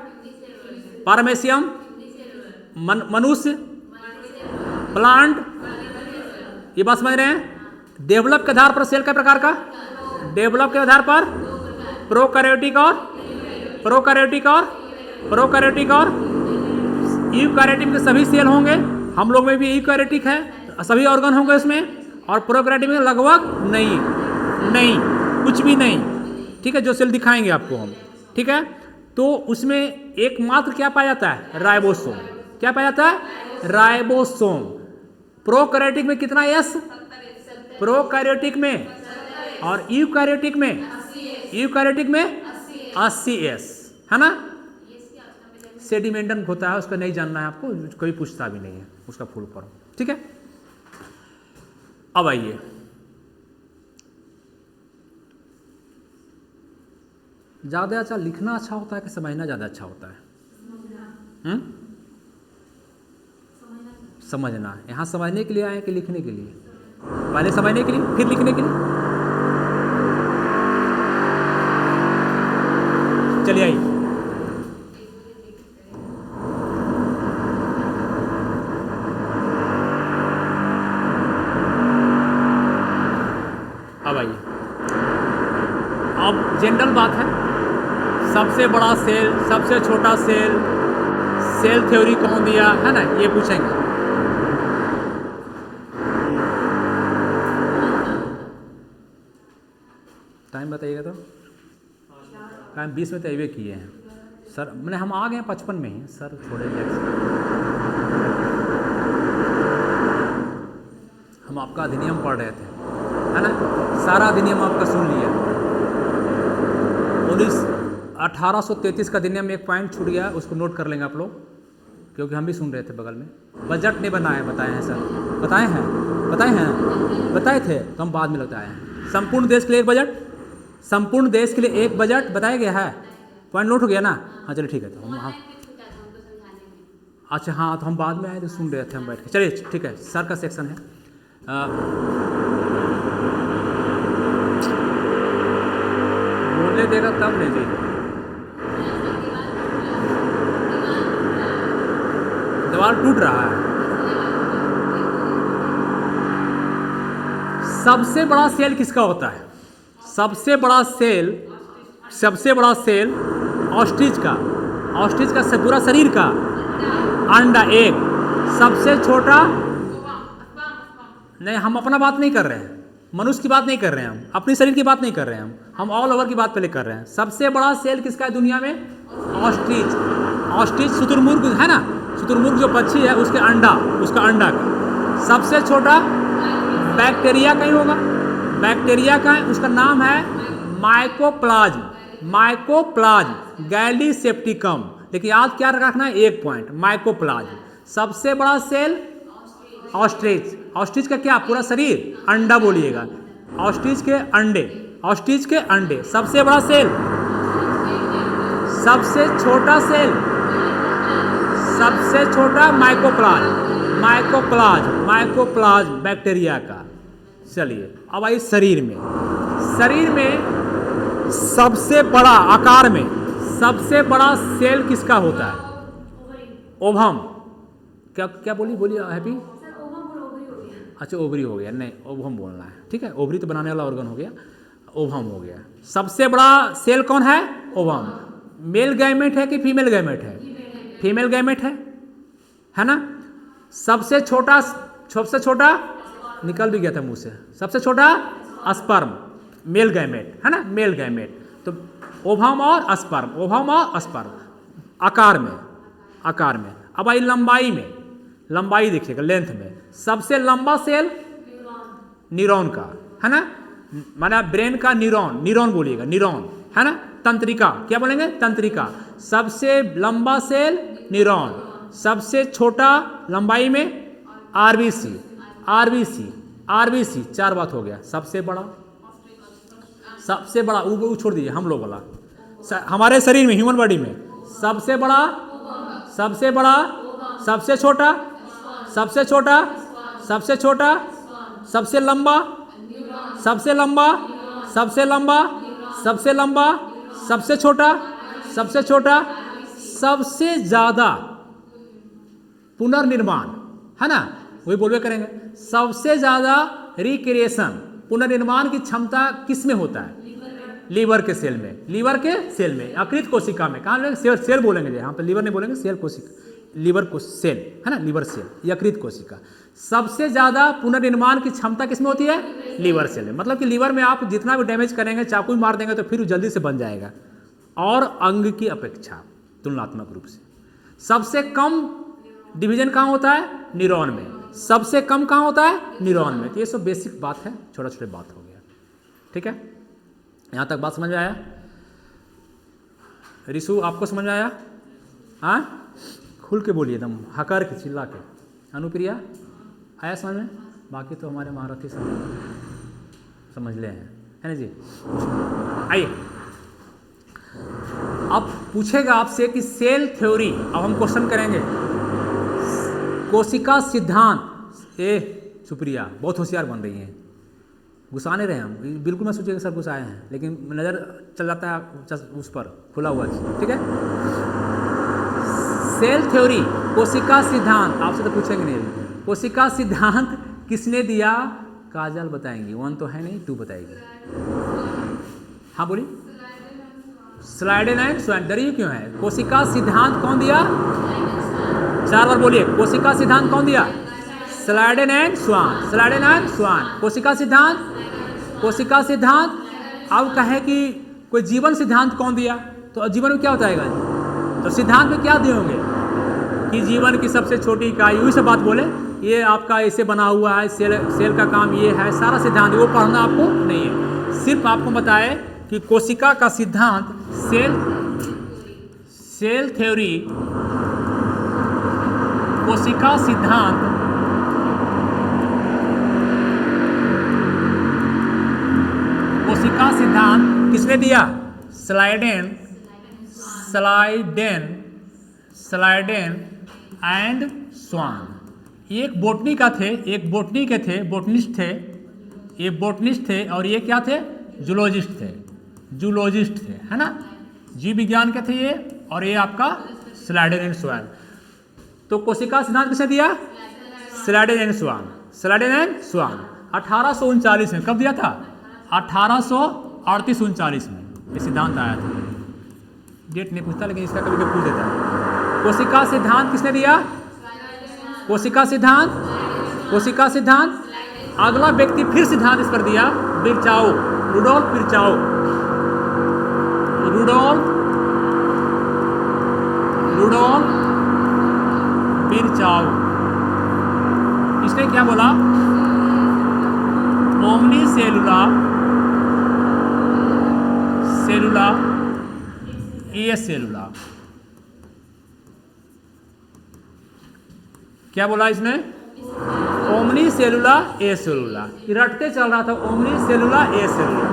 पारामेशियम, मनुष्य, प्लांट। ये बात समझ रहे हैं? डेवलप के आधार पर सेल का प्रकार का? डेवलप के आधार पर प्रोकैरियोटिक और प्रोकैरियोटिक और प्रोकैरियोटिक और यूकैरियोटिक के सभी सेल होंगे। हम लोग में भी यूकैरियोटिक है, सभी ऑर्गन होंगे इसमें, और प्रोकैरियोटिक में लगभग नहीं, कुछ भी नहीं। ठीक है, जो सेल दिखाएंगे आपको हम। ठीक है, तो उसमें एकमात्र क्या पाया जाता है? राइबोसोम। क्या पाया जाता है? राइबोसोम। प्रोकैरियोटिक में कितना एस? प्रोकैरियोटिक में, और यूकैरियोटिक में, यूकैरियोटिक में 80 एस, है ना? सेडिमेंटन होता है, उसका नहीं जानना है आपको, कोई पूछता भी नहीं है उसका फुल फॉर्म। ठीक है, अब आइए, ज़्यादा अच्छा लिखना अच्छा होता है कि समझना ज़्यादा अच्छा होता है? समझना। यहाँ समझने के लिए आए कि लिखने के लिए? पहले समझने के लिए फिर लिखने के लिए। चलिए आइए। अब आइए, अब जनरल बात है, सबसे बड़ा सेल, सबसे छोटा सेल, सेल थ्योरी कौन दिया है ना, ये पूछेंगे। टाइम बताइएगा तो। टाइम 20 में तय किए हैं सर, मैंने हम आ गए 55 में ही सर, थोड़े हम आपका अधिनियम पढ़ रहे थे है ना, सारा अधिनियम आपका सुन लिया। 1833 का अधिनियम में एक पॉइंट छूट गया, उसको नोट कर लेंगे आप लोग, क्योंकि हम भी सुन रहे थे बगल में। बजट नहीं बनाए, बताए हैं सर, बताए हैं बताए थे, तो हम बाद में बताए हैं। संपूर्ण देश के लिए एक बजट, संपूर्ण देश के लिए एक बजट बताया गया है, पॉइंट नोट हो गया ना? हाँ चलिए ठीक है, तो हम अच्छा हाँ, तो हम बाद में आए तो सुन रहे थे हम बैठ के। चलिए ठीक है, सर का सेक्शन है। बोलने देगा तब नहीं जी, दीवार टूट रहा है। सबसे बड़ा सेल किसका होता है? सबसे बड़ा सेल, सबसे बड़ा सेल ऑस्ट्रिच का, ऑस्ट्रिच का पूरा शरीर का अंडा एक। सबसे छोटा नहीं, हम अपना बात नहीं कर रहे हैं, मनुष्य की बात नहीं कर रहे हैं, हम अपने शरीर की बात नहीं कर रहे हैं, हम ऑल ओवर की बात पहले कर रहे हैं। सबसे बड़ा सेल किसका है दुनिया में? ऑस्ट्रिच। ऑस्ट्रिच शुतुरमुर्ग है ना, शुतुरमुर्ग जो पक्षी है उसके अंडा, उसका अंडा का। सबसे छोटा बैक्टीरिया का ही होगा, बैक्टीरिया का है, उसका नाम है माइकोप्लाज्म, माइकोप्लाज्म गैलीसेप्टिकम। लेकिन याद क्या रखना है, एक पॉइंट, माइकोप्लाज्म। सबसे बड़ा सेल ऑस्ट्रिच, ऑस्ट्रिच का क्या पूरा शरीर अंडा बोलिएगा, ऑस्ट्रिच के अंडे, ऑस्ट्रिच के अंडे। सबसे बड़ा सेल, सबसे छोटा सेल, सबसे छोटा माइकोप्लाज्म, माइकोप्लाज्म, माइकोप्लाज्म बैक्टीरिया का। चलिए अब आइए शरीर में, शरीर में सबसे बड़ा आकार में सबसे बड़ा सेल किसका होता है? ओवम। क्या क्या बोलिए हैप्पी? अच्छा ओवरी हो गया, नहीं ओवम बोलना है, ठीक है, ओवरी तो बनाने वाला ऑर्गन हो गया, ओवम हो गया। सबसे बड़ा सेल कौन है? ओवम। मेल गैमेट है कि फीमेल गैमेट है? फीमेल गैमेट है ना। सबसे छोटा, सबसे छोटा निकल भी गया था मुंह से, सबसे छोटा स्पर्म, मेल गैमेट है ना, मेल गैमेट। तो ओवम और स्पर्म, ओवम और स्पर्म आकार में, आकार में। अब आई लंबाई में, लंबाई देखिएगा लेंथ में, सबसे लंबा सेल न्यूरॉन का है ना, माना ब्रेन का न्यूरॉन, न्यूरॉन बोलिएगा, न्यूरॉन है ना। तंत्रिका, क्या बोलेंगे? तंत्रिका। सबसे लंबा सेल न्यूरॉन, सबसे छोटा लंबाई में आरबीसी, आरबीसी, आरबीसी। चार बात हो गया। सबसे बड़ा, सबसे बड़ा वो छोड़ दीजिए, हम लोग वाला हमारे शरीर में, ह्यूमन बॉडी में सबसे बड़ा, सबसे बड़ा, सबसे छोटा, सबसे छोटा, सबसे छोटा, सबसे लंबा, सबसे लंबा, सबसे लंबा, सबसे लंबा, सबसे छोटा, सबसे छोटा, सबसे ज्यादा पुनर्निर्माण है ना, वही बोलवे करेंगे। सबसे ज्यादा रिक्रिएशन, पुनर्निर्माण की क्षमता किस में होता है? लीवर के सेल में, लीवर के सेल में, यकृत कोशिका में। कहाँ बोलेंगे? सेल, सेल बोलेंगे, यहाँ पे लीवर नहीं बोलेंगे, सेल कोशिका, लीवर को सेल है ना, लीवर सेल, यकृत कोशिका। सबसे ज्यादा पुनर्निर्माण की क्षमता किसमें होती है? लीवर सेल में। मतलब कि लीवर में आप जितना भी डैमेज करेंगे, चाकू मार देंगे तो फिर जल्दी से बन जाएगा, और अंग की अपेक्षा तुलनात्मक रूप से। सबसे कम डिवीजन कहाँ होता है? न्यूरॉन में। सबसे कम कहाँ होता है? न्यूरॉन में। तो ये सब बेसिक बात है, छोटा छोटा बात हो गया, ठीक है। यहाँ तक बात समझ में आया? रिशु आपको समझ में आया? हाँ, खुल के बोलिए, एकदम हकार के, चिल्ला के। अनुप्रिया आया समझ में? बाकी तो हमारे महारथी समझ ले हैं, है ना जी। आइए, अब पूछेगा आपसे कि सेल थ्योरी, अब हम क्वेश्चन करेंगे कोशिका सिद्धांत। सुप्रिया बहुत होशियार बन रही हैं, गुस्सा नहीं रहे हम, बिल्कुल मैं सोचिए सर गुस्साए हैं, लेकिन नज़र चल जाता है उस पर खुला हुआ चीज, ठीक है। सेल थ्योरी, कोशिका सिद्धांत, आपसे तो पूछेंगे नहीं। कोशिका सिद्धांत किसने दिया? काजल बताएंगी, 1 तो है नहीं, 2 बताएगी। हाँ बोलिए। स्लाइडेन एंड स्वान। डरिए क्यों है? कोशिका सिद्धांत कौन दिया? 4 बार बोलिए, कोशिका सिद्धांत कौन दिया? Schleiden and Schwann. Schleiden and Schwann, कोशिका सिद्धांत, कोशिका सिद्धांत। अब कहे कि कोई जीवन सिद्धांत कौन दिया, तो जीवन में क्या बताएगा? तो सिद्धांत में क्या दिए होंगे कि जीवन की सबसे छोटी इकाई, वही सब बात बोले, ये आपका ऐसे बना हुआ है, सेल का काम ये है, सारा सिद्धांत वो पढ़ना आपको नहीं है। सिर्फ आपको बताए कि कोशिका का सिद्धांत, सेल थ्योरी, कोशिका सिद्धांत, कोशिका सिद्धांत किसने दिया? स्लाइडेन एंड स्वान। एक बोटनी का थे, एक बोटनी के थे, बोटनिस्ट थे, ये बोटनिस्ट थे, और ये क्या थे? जूलॉजिस्ट थे, है ना, जीव विज्ञान के थे ये, और ये आपका स्लाइडेन एंड स्वान। तो कोशिका सिद्धांत किसने दिया? स्लाइडेन एंड स्वान। 1839 में। कब दिया था? 1838-39 में ये सिद्धांत आया था। डेट नहीं पूछता, लेकिन इसका कभी कभी पूछ देता है। कोशिका सिद्धांत किसने दिया? कोशिका सिद्धांत। अगला व्यक्ति फिर सिद्धांत इस पर दिया, विर्चाओ, रुडोल्फ विर्चाओ। इसने क्या बोला? ओमनी सेलुला ए सेलुला। क्या बोला इसने? ओमनी सेलुला ए सेलुला। रटते चल रहा था, ओमनी सेलुला ए सेलुला।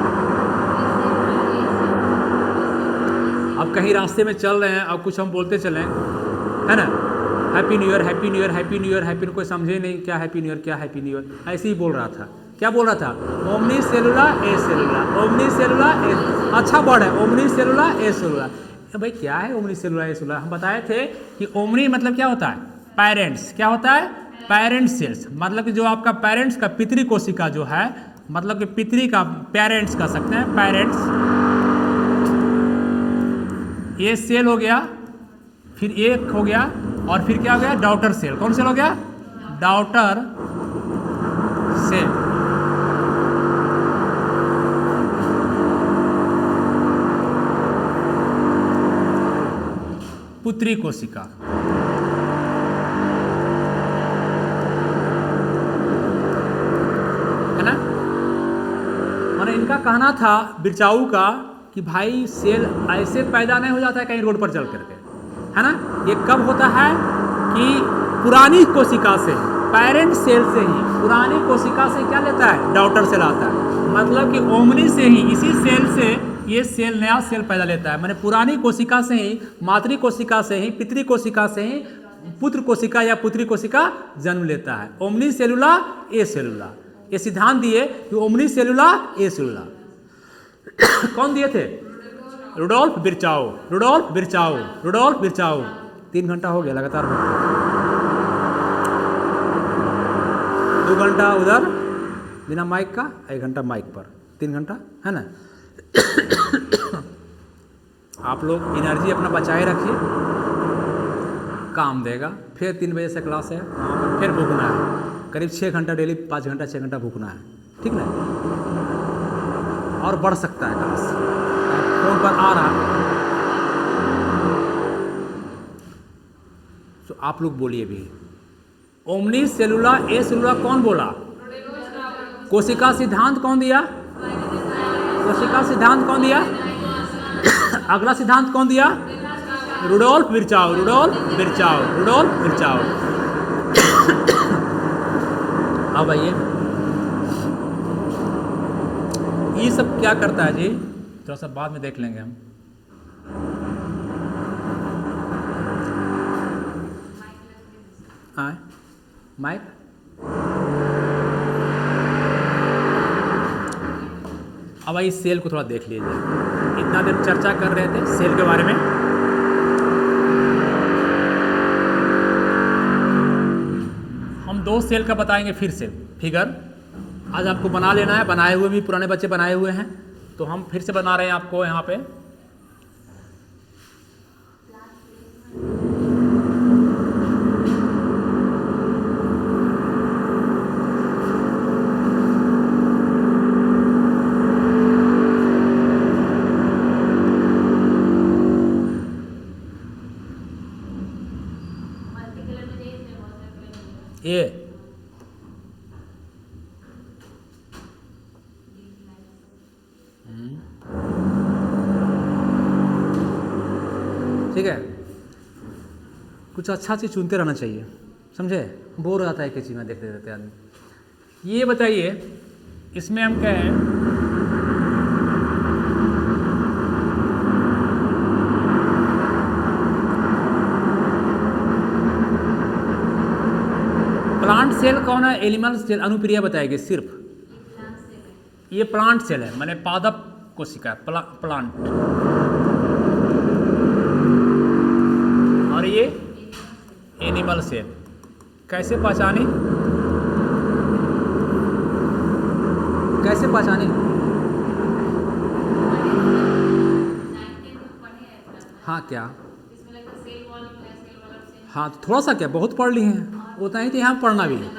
अब कहीं रास्ते में चल रहे हैं, अब कुछ हम बोलते चले, है ना, happy new year, happy new year, happy new year, happy, कोई समझे नहीं क्या हैप्पी न्यू ईयर, क्या हैप्पी न्यू ईयर, ऐसे ही बोल रहा था। क्या बोल रहा था? ओमनी सेलुला ए सेलुला, ओमनी सेलुला ए। अच्छा वर्ड है, ओमनी सेलुला ए सेलुला। भाई क्या है ओमनी सेलुला ए सेलुला? हम बताए थे कि ओमनी मतलब क्या होता है? पेरेंट्स। क्या होता है? पेरेंट्स सेल्स, मतलब कि जो आपका पेरेंट्स का पितरी कोशिका जो है, मतलब कि पितरी का पेरेंट्स कह सकते हैं, पेरेंट्स। ये सेल हो गया, फिर एक हो गया, और फिर क्या हो गया? Daughter cell. कौन सेल हो गया? Daughter cell. पुत्री कोशिका, है ना। मैंने इनका कहना था बिरचाऊ का कि भाई सेल ऐसे पैदा नहीं हो जाता है कहीं रोड पर चल करके, है ना। ये कब होता है कि पुरानी कोशिका से, पेरेंट सेल से ही, पुरानी कोशिका से क्या लेता है? डॉटर सेल आता है। मतलब कि ओमनी से ही, इसी सेल से ये सेल, नया सेल पैदा लेता है। मैंने पुरानी कोशिका से ही, मातृ कोशिका से ही, पितृ कोशिका से ही पुत्र कोशिका या पुत्री कोशिका जन्म लेता है। ओमनी सेलुला ए सेलुला, ये सिद्धांत दिए कि ओमनी सेलुला ए सेलुला। कौन दिए थे? रुडोल्फ विर्चाओ। 3 घंटा हो गया लगातार, 2 घंटा उधर बिना माइक का, 1 घंटा माइक पर, 3 घंटा, है ना। आप लोग एनर्जी अपना बचाए रखिए, काम देगा। फिर 3 बजे से क्लास है, फिर भूखना है, करीब 6 घंटा डेली, 5 घंटा 6 घंटा भूखना है, ठीक ना। और बढ़ सकता है क्लास, फोन पर आ रहा। तो आप लोग बोलिए भी, ओमनी सेलुला ए सेलुला कौन बोला? कोशिका सिद्धांत कौन दिया? कोशिका सिद्धांत कौन दिया? अगला सिद्धांत कौन दिया? रुडोल्फ विर्चाओ। अब आइए, ये सब क्या करता है जी, थोड़ा सा बाद में देख लेंगे हम। माइक। अब भाई सेल को थोड़ा देख लीजिए, इतना देर चर्चा कर रहे थे सेल के बारे में। हम 2 सेल का बताएंगे फिर से फिगर, आज आपको बना लेना है, बनाए हुए भी पुराने बच्चे बनाए हुए हैं, तो हम फिर से बना रहे हैं आपको यहाँ पे। ये ठीक है, कुछ अच्छा चीज़ चुनते रहना चाहिए, समझे? बोर हो जाता है एक चीज़ में देखते रहते आदमी। ये बताइए इसमें हम क्या है, प्लांट सेल कौन है, एनिमल सेल? अनुप्रिया बताएगी सिर्फ। ये प्लांट सेल है, मैंने पादप कोशिका प्लांट, और ये एनिमल सेल। कैसे पहचाने, कैसे पहचाने? हाँ क्या, हाँ तो थोड़ा सा क्या, बहुत पढ़ लिए हैं, उतना ही तो यहाँ पढ़ना भी है।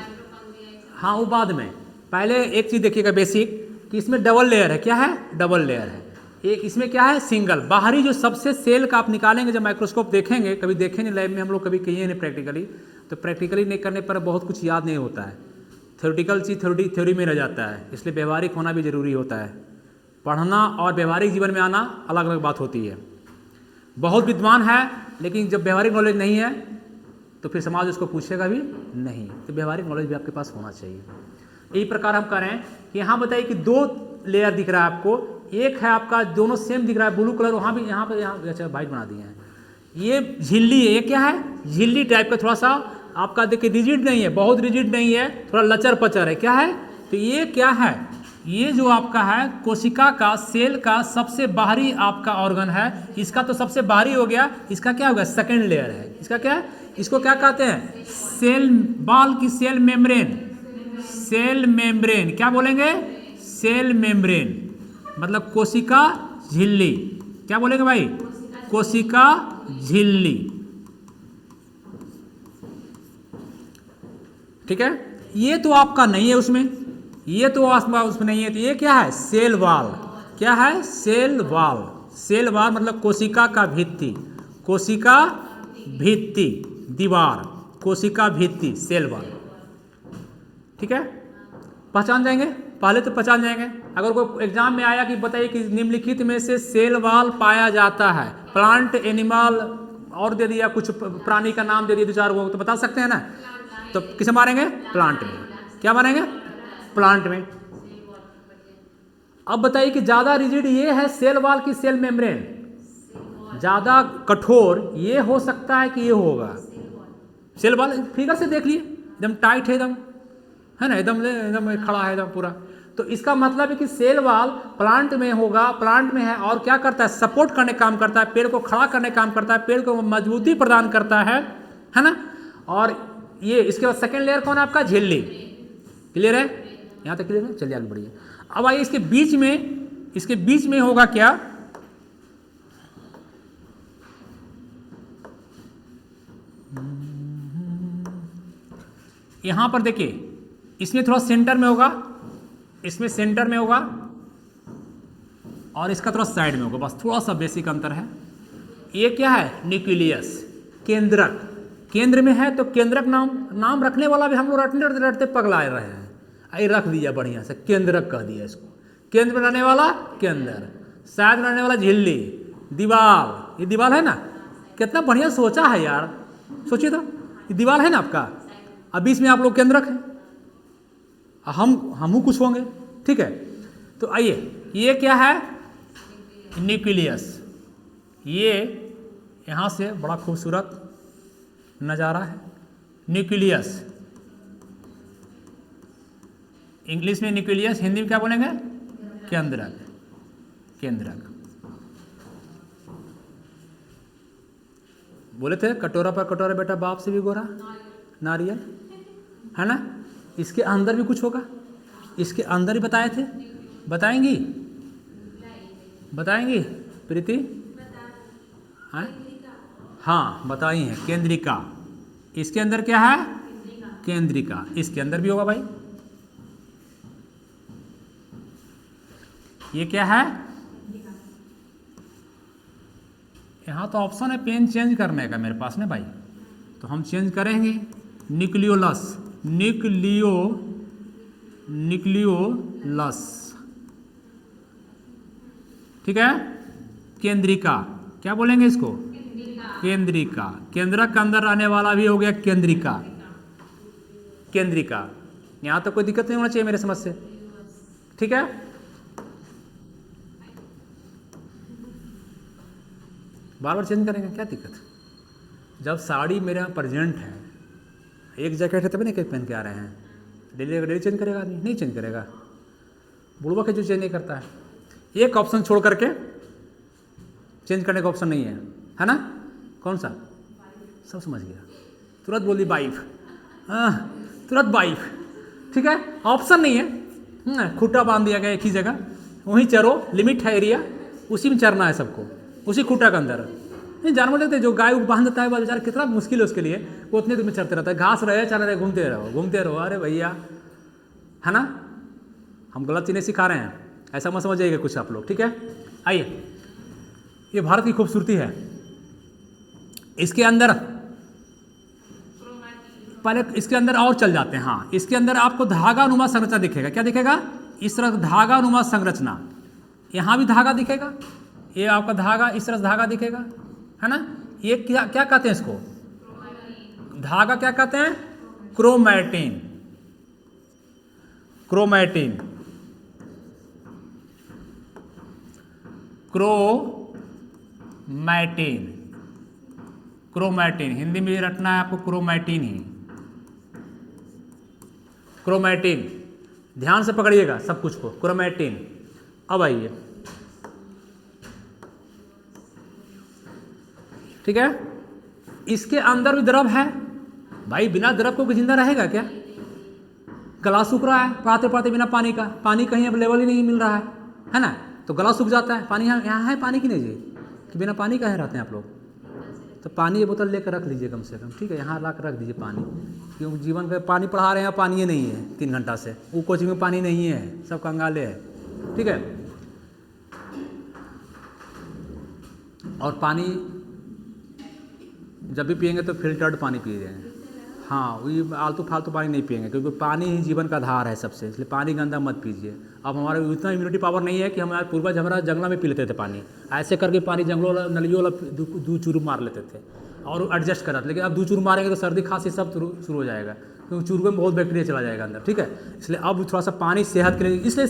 हाँ वो बाद में, पहले एक चीज़ देखिएगा बेसिक, कि इसमें डबल लेयर है। क्या है? डबल लेयर है। एक इसमें क्या है? सिंगल। बाहरी जो सबसे सेल का आप निकालेंगे, जब माइक्रोस्कोप देखेंगे, कभी देखेंगे लैब में, हम लोग कभी किए नहीं प्रैक्टिकली, तो प्रैक्टिकली नहीं करने पर बहुत कुछ याद नहीं होता है, थ्योरेटिकल चीज़ थ्योरी में रह जाता है, इसलिए व्यवहारिक होना भी ज़रूरी होता है। पढ़ना और व्यवहारिक जीवन में आना अलग अलग बात होती है। बहुत विद्वान है लेकिन जब व्यवहारिक नॉलेज नहीं है तो फिर समाज उसको पूछेगा भी नहीं, तो व्यवहारिक नॉलेज भी आपके पास होना चाहिए। यही प्रकार हम कह रहे हैं कि यहाँ बताइए कि 2 लेयर दिख रहा है आपको, एक है आपका दोनों सेम दिख रहा है ब्लू कलर, वहाँ भी यहाँ पे अच्छा वाइट बना दिए हैं। ये झिल्ली है, ये क्या है? झिल्ली टाइप का, थोड़ा सा आपका देखिए रिजिड नहीं है, बहुत रिजिड नहीं है, थोड़ा लचर पचर है। क्या है? तो ये क्या है? ये जो आपका है कोशिका का, सेल का सबसे बाहरी आपका ऑर्गन है। इसका तो सबसे बाहरी हो गया, इसका क्या होगा? सेकेंड लेयर है। इसका क्या है? इसको क्या कहते हैं? सेल वॉल की सेल मेम्ब्रेन। सेल मेम्ब्रेन क्या बोलेंगे? सेल मेम्ब्रेन मतलब कोशिका झिल्ली। क्या बोलेंगे भाई? कोशिका झिल्ली। ठीक है, ये तो आपका नहीं है उसमें, ये तो उसमें नहीं है, तो ये क्या है? Cell wall. क्या है? Cell wall. सेल वॉल मतलब कोशिका का भित्ति, कोशिका भित्ति, दीवार, कोशिका भित्ति, सेल वॉल। ठीक है, पहचान जाएंगे, पहले तो पहचान जाएंगे। अगर कोई एग्जाम में आया कि बताइए कि निम्नलिखित में से सेल वॉल पाया जाता है, प्लांट, एनिमल और दे दिया, कुछ प्राणी का नाम दे दिया 2-4 वो, तो बता सकते हैं ना? तो किसे मारेंगे? प्लांट में। क्या मारेंगे? प्लांट में। अब बताइए कि ज्यादा रिजिड ये है सेल वॉल की सेल मेम्ब्रेन, ज्यादा कठोर ये हो सकता है कि ये होगा सेल वॉल। फिगर से देख लिए, एकदम टाइट है, एकदम है ना, एकदम खड़ा है एकदम पूरा। तो इसका मतलब है कि सेल वॉल प्लांट में होगा, प्लांट में है, और क्या करता है? सपोर्ट करने काम करता है, पेड़ को खड़ा करने काम करता है, पेड़ को मजबूती प्रदान करता है ना। और ये इसके बाद सेकेंड लेयर कौन है आपका? झिल्ली। क्लियर है? यहाँ तक क्लियर है? चलिए आगे बढ़िए। अब आइए इसके बीच में होगा क्या? यहां पर देखिए, इसमें थोड़ा सेंटर में होगा, इसमें सेंटर में होगा, और इसका थोड़ा साइड में होगा, बस थोड़ा सा बेसिक अंतर है। ये क्या है? न्यूक्लियस, केंद्रक। केंद्र में है तो केंद्रक नाम रखने वाला भी हम लोग रटते पगला रहे हैं, आई रख दिया बढ़िया से, केंद्रक कह दिया इसको। केंद्र में रहने वाला केंद्र, साइड में रहने वाला झिल्ली, दीवार। ये दीवार है ना, कितना बढ़िया सोचा है यार, सोचिए तो, ये दीवार है ना आपका, अब बीच में आप लोग केंद्रक हैं, हम कुछ होंगे। ठीक है, तो आइए, ये क्या है? न्यूक्लियस। ये यहाँ से बड़ा खूबसूरत नज़ारा है, न्यूक्लियस। इंग्लिश में न्यूक्लियस, हिंदी में क्या बोलेंगे? केंद्रक। केंद्रक बोले थे कटोरा पर कटोरा बेटा बाप से भी गोरा, नारियल, है ना। इसके अंदर भी कुछ होगा, इसके अंदर ही बताए थे। बताएंगी? बताएंगी प्रीति? हाँ बताई हैं, केंद्रिका। इसके अंदर क्या है? केंद्रिका। इसके अंदर भी होगा भाई। ये क्या है? यहाँ तो ऑप्शन है पेन चेंज करने का मेरे पास ना भाई, तो हम चेंज करेंगे। न्यूक्लियोलस, न्यूक्लियोलस, ठीक है। केंद्रिका, क्या बोलेंगे इसको? केंद्रिका। केंद्रक के अंदर रहने वाला भी हो गया केंद्रिका। केंद्रिका। यहाँ तो कोई दिक्कत नहीं होना चाहिए मेरे समझ से, ठीक है। बार बार चेंज करेंगे, क्या दिक्कत? जब साड़ी मेरे यहाँ प्रेजेंट है, एक जैकेट है तभी नहीं पहन के आ रहे हैं, डेली डेली चेंज करेगा आदमी? नहीं चेंज करेगा। बुढ़वा के जो चेंज नहीं करता है। एक ऑप्शन छोड़ करके चेंज करने का ऑप्शन नहीं है ना? कौन सा? सब समझ गया, तुरंत बोली वाइफ, तुरंत वाइफ, ठीक है। ऑप्शन नहीं है, खूटा बांध दिया गया एक ही जगह, वहीं चरो, लिमिट है एरिया, उसी में चरना है सबको, उसी खूटा के अंदर। नहीं जानवर देखते जो गाय बांध देता है बेचारा, कितना मुश्किल है उसके लिए, वो उतने दूर में चरते रहता है। घास रहे चल रहे, घूमते रहो घूमते रहो। अरे भैया, है ना, हम गलत चीज़ें सिखा रहे हैं, ऐसा मत समझिएगा कुछ आप लोग, ठीक है। आइए, ये भारत की खूबसूरती है। इसके अंदर पहले इसके अंदर और चल जाते हैं। हाँ, इसके अंदर आपको धागा नुमा संरचना दिखेगा। क्या दिखेगा? इस तरह धागा नुमा संरचना। यहाँ भी धागा दिखेगा, ये आपका धागा, इस तरह धागा दिखेगा, है ना। ये क्या क्या कहते हैं इसको? धागा क्या कहते हैं? Chromatin. Chromatin, chromatin, chromatin. Hindi में रटना है आपको क्रोमैटिन ही, क्रोमैटिन। ध्यान से पकड़िएगा सब कुछ को, क्रोमैटिन। अब आइए, ठीक है। इसके अंदर भी द्रव है भाई, बिना द्रव को जिंदा रहेगा क्या? गला सूख रहा है पढ़ाते पढ़ाते बिना पानी का, पानी कहीं अवेलेबल ही नहीं मिल रहा है ना, तो गला सूख जाता है। पानी यहाँ है पानी की नहीं जी, कि बिना पानी का है रहते हैं आप लोग? तो पानी ये बोतल लेकर रख लीजिए कम से कम, ठीक है। यहाँ ला कर रख दीजिए पानी, क्योंकि जीवन का पानी पढ़ा रहे हैं, पानी नहीं है 3 घंटा से, वो कोचिंग में पानी नहीं है, सब कंगाले है, ठीक है। और पानी जब भी पिएंगे तो फिल्टर्ड पानी पिए। हाँ, वही आलतू फालतू पानी नहीं पिएंगे, क्योंकि पानी ही जीवन का आधार है सबसे, इसलिए पानी गंदा मत पीजिए। अब हमारा इतना इम्यूनिटी पावर नहीं है कि हमारे पूर्वज हमारा जंगलों में पी लेते थे पानी, ऐसे करके पानी जंगलों वाला नलियों वाला दूध चूरू मार लेते थे और एडजस्ट करा। लेकिन अब दूध चूरू मारेंगे तो सर्दी खांसी सब शुरू हो जाएगा, क्योंकि चूरू में बहुत बैक्टीरिया चला जाएगा अंदर, ठीक है। इसलिए अब थोड़ा सा पानी सेहत के लिए, इसलिए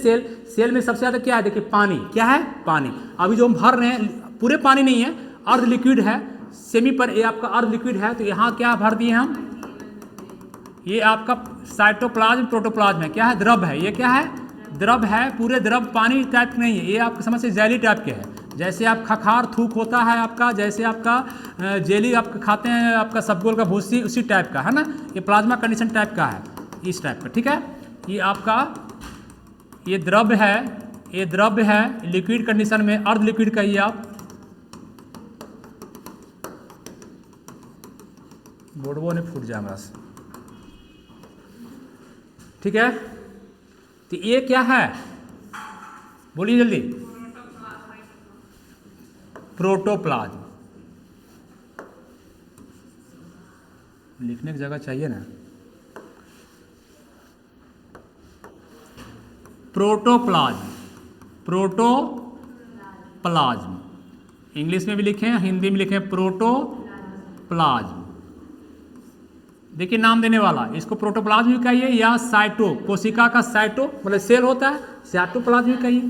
सेल में सबसे ज़्यादा क्या है? देखिए पानी, क्या है? पानी। अभी जो हम भर रहे हैं पूरे पानी नहीं है, अर्ध लिक्विड है, सेमी पर ये आपका अर्ध लिक्विड है। तो यहाँ क्या भर दिए हम? ये आपका साइटोप्लाज्म प्रोटोप्लाज्म है, क्या है? द्रव है। ये क्या है? द्रव है। पूरे द्रव पानी टाइप नहीं है, ये आपकी समझ से जेली टाइप के है। जैसे आप खखार थूक होता है आपका, जैसे आपका जेली आप खाते हैं आपका सबगोल का भूसी, उसी टाइप का है ना। ये प्लाज्मा कंडीशन टाइप का है, इस टाइप का, ठीक है। ये आपका ये द्रव है, ये द्रव है लिक्विड कंडीशन में, अर्ध लिक्विड कहिए आप। बोर्डबो नहीं फूट जाए हमारा से, ठीक है। तो ये क्या है? बोलिए जल्दी। प्रोटोप्लाज्म। लिखने की जगह चाहिए ना। Protoplasm, protoplasm. इंग्लिश में भी लिखें, हिंदी में लिखें प्रोटोप्लाज्म। देखिए नाम देने वाला, इसको प्रोटोप्लाज्म भी कहिए या साइटो, कोशिका का साइटो मतलब सेल होता है, साइटोप्लाज्म भी कहिए।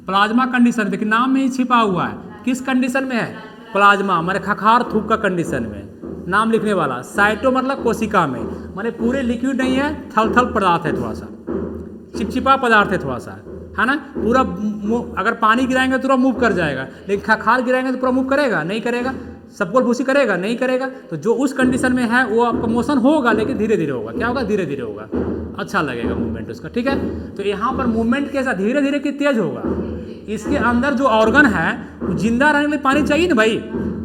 प्लाज्मा कंडीशन, देखिए नाम में ही छिपा हुआ है, किस कंडीशन में है? प्लाज्मा माने खखार थूक का कंडीशन में नाम लिखने वाला। साइटो मतलब कोशिका में, माने पूरे लिक्विड नहीं है, थल थल पदार्थ है थोड़ा सा, चिपचिपा पदार्थ है थोड़ा सा, है ना। पूरा अगर पानी गिराएंगे तो पूरा मूव कर जाएगा, लेकिन खाद गिराएंगे तो पूरा मूव करेगा नहीं करेगा, सबको भूसी करेगा नहीं करेगा। तो जो उस कंडीशन में है वो आपका मोशन होगा, लेकिन धीरे धीरे होगा। क्या होगा? धीरे धीरे होगा, अच्छा लगेगा मूवमेंट उसका, ठीक है। तो यहाँ पर मूवमेंट कैसा? धीरे धीरे कि तेज होगा। इसके अंदर जो ऑर्गन है वो जिंदा रहने के लिए पानी चाहिए ना भाई।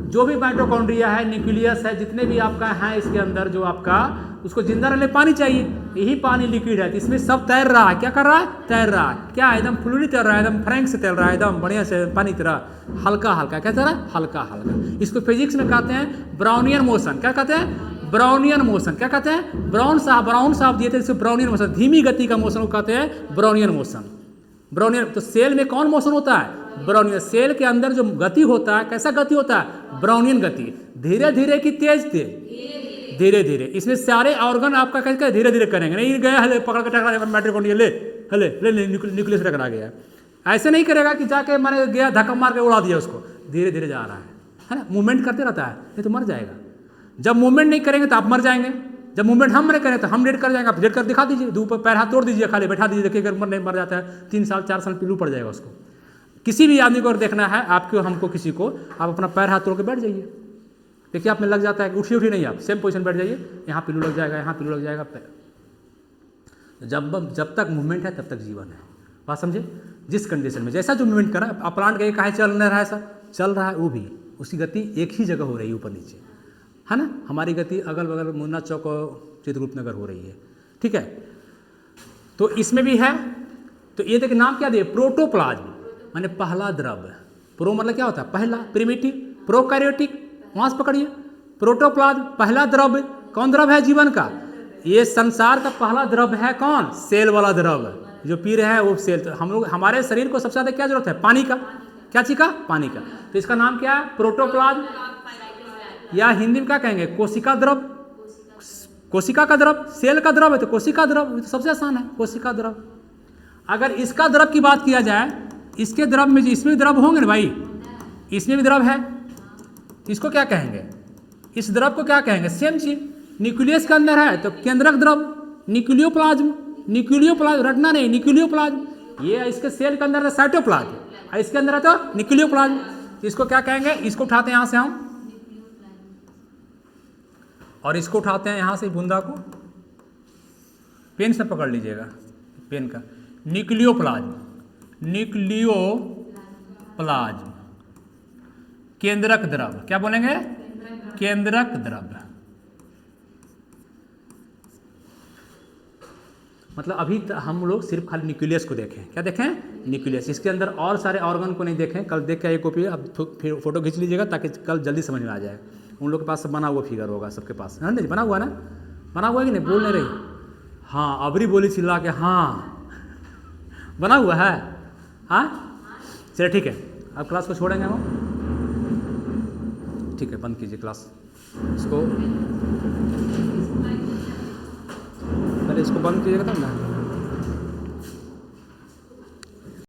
जो भी माइटोकॉन्ड्रिया है, न्यूक्लियस है, जितने भी आपका है इसके अंदर जो आपका, उसको जिंदा रहने पानी चाहिए। यही पानी लिक्विड है, इसमें सब तैर रहा है। क्या कर रहा है? तैर रहा है। क्या एकदम फ्लूइड तैर रहा है, एकदम फ्रैंक से तैर रहा है, एकदम बढ़िया से पानी तरह, हल्का हल्का। क्या तैर रहा है? हल्का हल्का। इसको फिजिक्स में कहते हैं ब्राउनियन मोशन। क्या कहते हैं? Brownian motion. क्या कहते हैं? ब्राउन साहब दिए थे इसको ब्राउनियन मोशन। धीमी गति का मोशन को कहते हैं ब्राउनियन मोशन। ब्राउनियन। तो सेल में कौन मोशन होता है? ब्राउनियन। सेल के अंदर जो गति होता है, कैसा गति होता है? ब्राउनियन गति। धीरे धीरे की तेज थे, धीरे धीरे। इसमें सारे ऑर्गन आपका कैसे धीरे धीरे करेंगे, नहीं गया हले पकड़ के टकरा माइटोकॉन्ड्रिया ले हले ले न्यूक्लियस टकरा गया, ऐसे नहीं करेगा कि जाके मारे गया धक्का मार के उड़ा दिया उसको। धीरे धीरे जा रहा है ना, मूवमेंट करते रहता है, नहीं तो मर जाएगा। जब मूवमेंट नहीं करेंगे तो आप मर जाएंगे। जब मूवमेंट हम नहीं करें तो हम डेड कर जाएंगे। आप डेड कर दिखा दीजिए, धूप पैर हाथ तोड़ दीजिए, खाली बैठा दीजिए, देखिए अगर नहीं मर जाता है 3 साल 4 साल पिल्लू पड़ जाएगा उसको। किसी भी आदमी को अगर देखना है आपको, हमको, किसी को, आप अपना पैर हाथ तोड़ के बैठ जाइए, देखिए आप में लग जाता है। उठी नहीं, आप सेम पोजीशन बैठ जाइए, यहाँ पिल्लू लग जाएगा, यहाँ पिल्लू लग जाएगा। जब तक मूवमेंट है तब तक जीवन है। बात समझे? जिस कंडीशन में जैसा जो मूवमेंट कर रहा है, आप प्लांट का काहे चल नहीं रहा है सर, चल रहा है, वो भी उसकी गति एक ही जगह हो रही है, ऊपर नीचे, है ना। हमारी गति अगल बगल मुन्ना चौक और चित्रगुप्त नगर हो रही है, ठीक है। तो इसमें भी है। तो ये देखिए नाम क्या दिए? प्रोटोप्लाज्म, माने पहला द्रव्य। प्रो मतलब क्या होता है? पहला, प्रिमिटिव, प्रोकैरियोटिक, वहां से पकड़िए। प्रोटोप्लाज्म पहला द्रव्य। कौन द्रव्य है जीवन का? ये संसार का पहला द्रव्य है कौन? सेल वाला द्रव्य। जो पी रहे हैं वो सेल। तो हम लोग, हमारे शरीर को सबसे ज्यादा क्या जरूरत है? पानी का। क्या चीज का? पानी का। तो इसका नाम क्या है? प्रोटोप्लाज्म, या हिंदी में क्या कहेंगे? कोशिका द्रव। कोशिका का द्रव, सेल का द्रव है तो कोशिका द्रव, तो सबसे आसान है कोशिका द्रव। अगर इसका द्रव की बात किया जाए, इसके द्रव में, इसमें द्रव होंगे ना भाई, इसमें भी द्रव है, इसको क्या कहेंगे? इस द्रव को क्या कहेंगे? सेम चीज। न्यूक्लियस के अंदर है तो केंद्रक द्रव, न्यूक्लियोप्लाज्म। न्यूक्लियोप्लाज्म रटना नहीं, न्यूक्लियोप्लाज्म। ये इसके सेल के अंदर है साइटोप्लाज्म, इसके अंदर है तो न्यूक्लियोप्लाज्म। इसको क्या कहेंगे? इसको उठाते हैं यहाँ से हम, और इसको उठाते हैं यहाँ से बूंदा को, पेन से पकड़ लीजिएगा, पेन का। न्यूक्लियोप्लाज्म, न्यूक्लियोप्लाज्म, केंद्रक द्रव। क्या बोलेंगे? केंद्रक द्रव। मतलब अभी हम लोग सिर्फ खाली न्यूक्लियस को देखें। क्या देखें? न्यूक्लियस। इसके अंदर और सारे ऑर्गन को नहीं देखें। कल देख के एक कॉपी अब फिर फोटो खींच लीजिएगा ताकि कल जल्दी समझ में आ जाए। उन लोग के पास सब बना हुआ फिगर होगा, सबके पास है ना, बना हुआ ना, बना हुआ है कि नहीं? बोल नहीं रही। हाँ, अबरी बोली चिल्ला के, हाँ बना हुआ है। हाँ चलिए ठीक है, अब क्लास को छोड़ेंगे हम। ठीक है, बंद कीजिए क्लास इसको, पहले इसको बंद कीजिएगा तब ना।